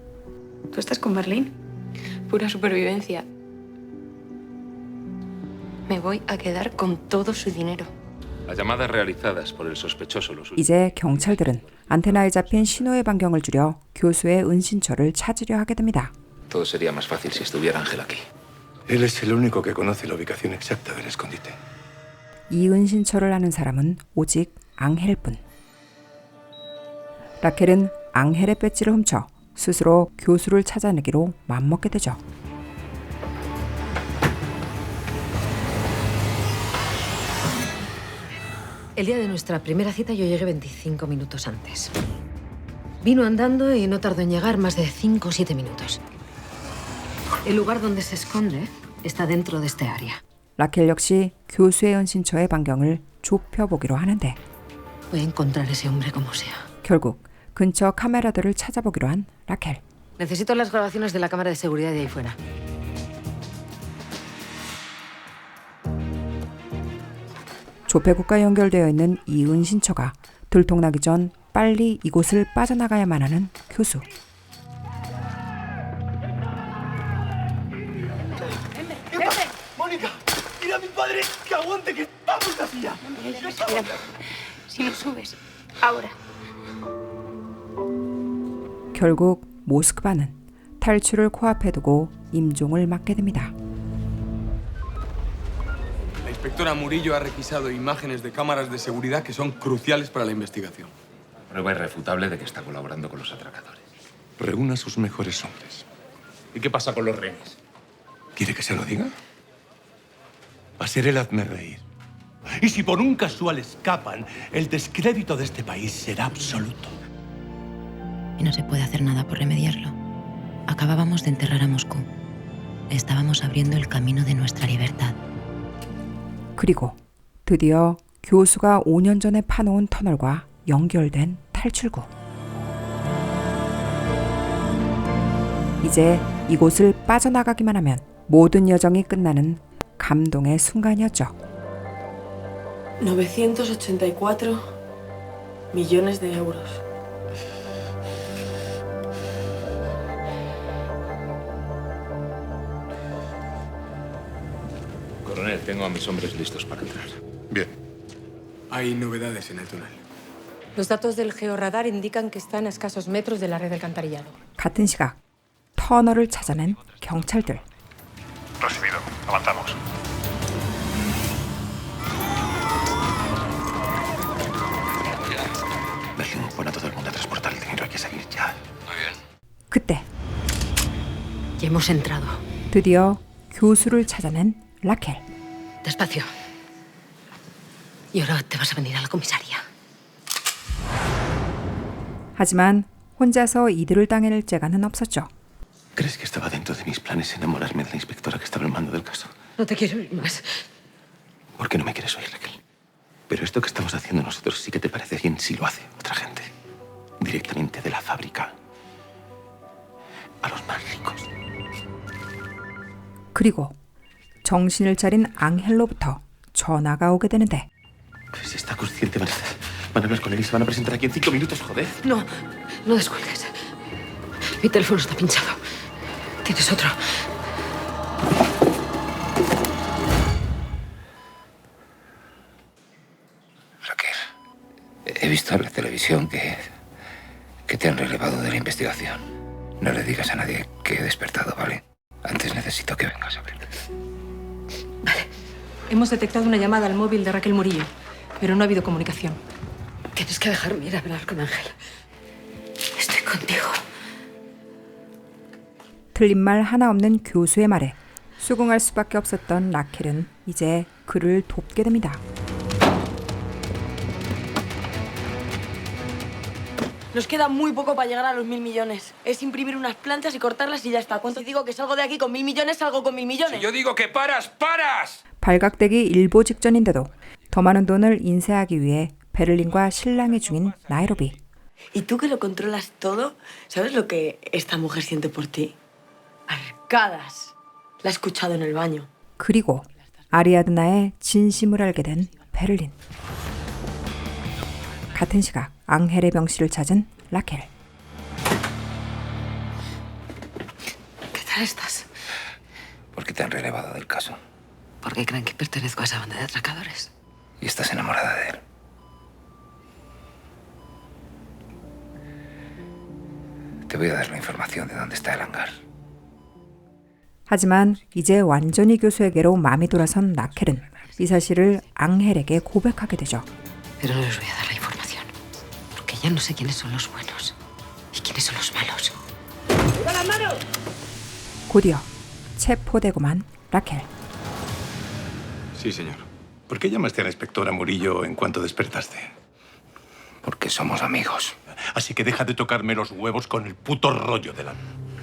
¿Tú estás con Berlín? Pura supervivencia. Me voy a quedar con todo su dinero. Las llamadas realizadas por el sospechoso los 이제 경찰들은 안테나에 잡힌 신호의 반경을 줄여 교수의 은신처를 찾으려 하게 됩니다. Todo sería más fácil si estuviera Ángel aquí. Él es el único que conoce la ubicación exacta del escondite. 이 은신처를 아는 사람은 오직 앙헬뿐. 라켈은 앙헬의 배지를 훔쳐 스스로 교수를 찾아내기로 맘먹게 되죠. El día de nuestra primera cita yo llegué 25 minutos antes. Vino andando y no tardó en llegar más de 5 o 7 minutos. El lugar donde se esconde está dentro de este área. 라켈 역시 교수의 은신처의 반경을 좁혀보기로 하는데 Voy a encontrar ese hombre como sea. 결국 근처 카메라들을 찾아보기로 한 라켈. Necesito las grabaciones de la cámara de seguridad de ahí fuera. 조폐국과 연결되어 있는 이 은신처가 들통나기 전 빨리 이곳을 빠져나가야만 하는 교수. ¡Mónica! ¡Mira a mi padre! ¡Que aguante, que vamos a silla! Respira. Si no subes, ahora. 결국 모스크바는 탈출을 코앞에 두고 임종을 맞게 됩니다. La inspectora Murillo ha requisado imágenes de cámaras de seguridad que son cruciales para la investigación. Prueba irrefutable de que está colaborando con los atracadores. Reúna a sus mejores hombres. ¿Y qué pasa con los rehenes? ¿Quiere que se lo diga? Va a ser el hazme reír. Y si por un casual escapan, el descrédito de este país será absoluto. Y no se puede hacer nada por remediarlo. Acabábamos de enterrar a Moscú. Estábamos abriendo el camino de nuestra libertad. 그리고 드디어 교수가 5년 전에 파놓은 터널과 연결된 탈출구. 이제 이곳을 빠져나가기만 하면 모든 여정이 끝나는 감동의 순간이었죠. 984 millones de euros. Coronel, tengo a mis hombres listos para entrar. Bien. Hay novedades en el túnel. Los datos del georradar indican que están a escasos metros de la red de alcantarillado. 같은 시각 터널을 찾아낸 경찰들. Recibido. Avanzamos. Berlín, pon a todo el mundo a transportar el dinero. Hay que salir ya. Muy bien. 그때 Ya hemos entrado. 드디어 교수를 찾아낸 라켈. Despacio. Y ahora te vas a venir a la comisaría. 하지만 혼자서 이들을 당해낼 재간은 없었죠. ¿Crees que estaba dentro de mis planes enamorarme de la inspectora que estaba al mando del caso? No te quiero oír más. ¿Por qué no me quieres oír, Raquel? Pero esto que estamos haciendo nosotros sí que te parece bien si lo hace otra gente. Directamente de la fábrica a los más ricos. 그리고 정신을 차린 앙헬로부터 전화가 오게 되는데 Pues si está consciente, van a hablar con él y se van a presentar aquí en 5 minutos, joder. No, no descuelgues. Mi teléfono está pinchado. ¿Tienes otro? Raquel, he visto en la televisión que te han relevado de la investigación. No le digas a nadie que he despertado, ¿vale? Antes necesito que vengas a verme. Hemos detectado una llamada al móvil de Raquel Murillo, pero no ha habido comunicación. Tienes que dejarme ir a hablar con Ángel. Estoy contigo. 틀린 말 하나 없는 교수의 말에 수긍할 수밖에 없었던 라켈은 이제 그를 돕게 됩니다. Nos queda muy poco para llegar a los 1.000 millones. Es imprimir unas planchas y cortarlas y ya está. ¿Cuánto digo que salgo de aquí con 1.000 millones? Salgo con 1.000 millones. Si yo digo que paras, paras. 발각되기 일보 직전인데도 더 많은 돈을 인쇄하기 위해 베를린과 실랑이 중인 나이로비. Y tú que lo controlas todo, ¿sabes lo que esta mujer siente por ti? Arcadas. La he escuchado en el baño. 그리고 아리아드나의 진심을 알게 된 베를린. 같은 시각 앙헬의 병실을 찾은 라켈. ¿Qué tal estás? ¿Por qué te han relevado del caso? Porque creen que pertenezco a esa banda de atracadores. Y estás enamorada de él. Te voy a dar la información de dónde está el hangar. 하지만 이제 완전히 교수에게로 마음이 돌아선 라켈은 이 사실을 앙헬에게 고백하게 되죠. Pero no les voy a dar la información. Porque ya no sé quiénes son los buenos y quiénes son los malos. 곧이어 체포되고만 라켈. Sí, señor. ¿Por qué llamaste a la inspectora Murillo en cuanto despertaste? Porque somos amigos. Así que deja de tocarme los huevos con el puto rollo de la...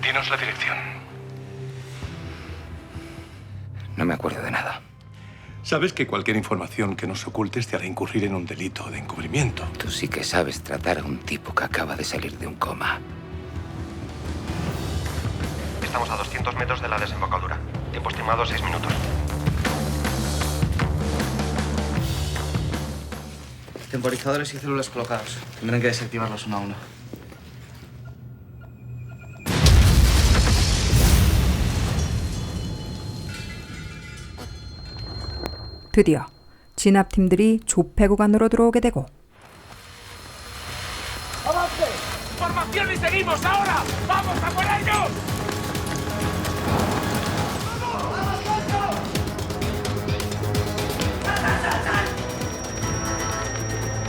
Dinos la dirección. No me acuerdo de nada. Sabes que cualquier información que nos ocultes te hará incurrir en un delito de encubrimiento. Tú sí que sabes tratar a un tipo que acaba de salir de un coma. Estamos a 200 metros de la desembocadura. Tiempo estimado 6 minutos. Temporizadores y células colocados. Tendrán que desactivarlos uno a uno. 드디어 진압팀들이 조폐 구간으로 들어오게 되고 ¡Avance! ¡Formación y seguimos ahora! ¡Vamos a por ellos!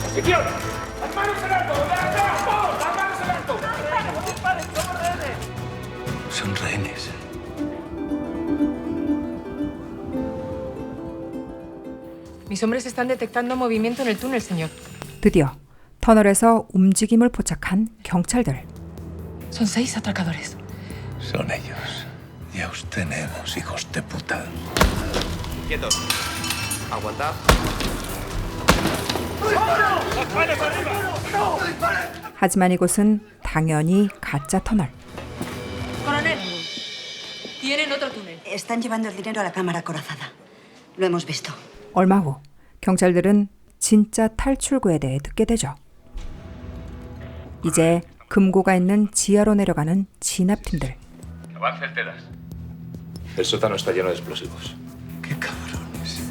¡Posición! ¡Las manos en alto! ¡De atrás! ¡Vamos! ¡Las manos en alto! ¡No disparen! ¡Somos rehenes! Son rehenes. Mis hombres están detectando movimiento en el túnel, señor. 드디어 터널에서 움직임을 포착한 경찰들. Son 6 atracadores. Son ellos. Ya os tenemos, hijos de puta. Quietos. Aguantad. 하지만 이곳은 당연히 가짜 터널. Coronel, tienen otro túnel. Están llevando el dinero a la cámara acorazada. Lo hemos visto. 얼마 후 경찰들은 진짜 탈출구에 대해 듣게 되죠. 이제 금고가 있는 지하로 내려가는 진압팀들. Avance, Tedas. El sótano está lleno de explosivos. ¡Qué cabrones!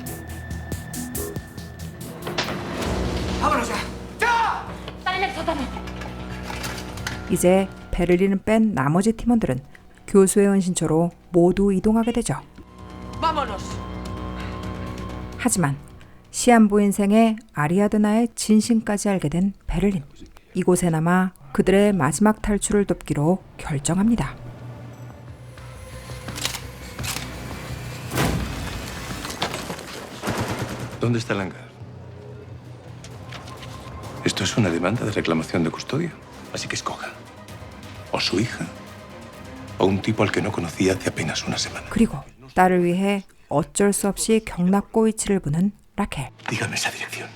¡Vámonos ya! ¡Ya! Están en el sótano. 이제 베를린을 뺀 나머지 팀원들은 교수의 은신처로 모두 이동하게 되죠. ¡Vámonos! 하지만 시한부 인생의 아리아드나의 진심까지 알게 된 베를린. 이곳에 남아 그들의 마지막 탈출을 돕기로 결정합니다. ¿Dónde está el hangar? Esto es una demanda de reclamación de custodia. Así que escoja. O su hija, o un tipo al que no conocía hace apenas una semana. 그리고 딸을 위해 어쩔 수 없이 경락고 위치를 보는 라켈. Dígame esa dirección.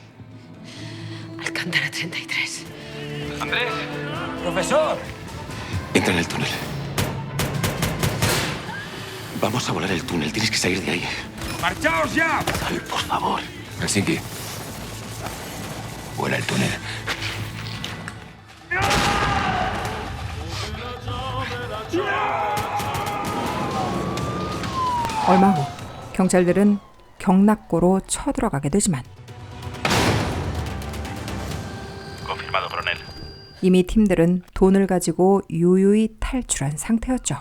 Alcántara 33. ¡Andrés! ¡Profesor! Entra en el túnel. Vamos a volar el túnel. Tienes que salir de ahí. ¡Marchaos ya! Sal, por favor. Helsinki. Vuela el túnel. 얼마 후 경찰들은 경락고로 쳐들어가게 되지만 Confirmado, coronel. 이미 팀들은 돈을 가지고 유유히 탈출한 상태였죠.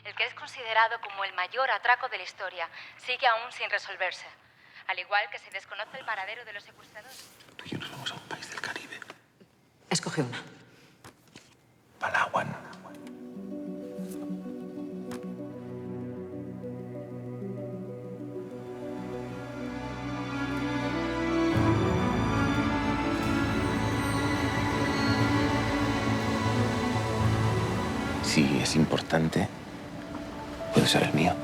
El que es considerado como el mayor atraco de la historia sigue aún sin resolverse. Al igual que se desconoce el paradero de los secuestradores. Tú y yo nos vamos a un país del Caribe. Escoge una. Palawan. Si es importante, puede ser el mío.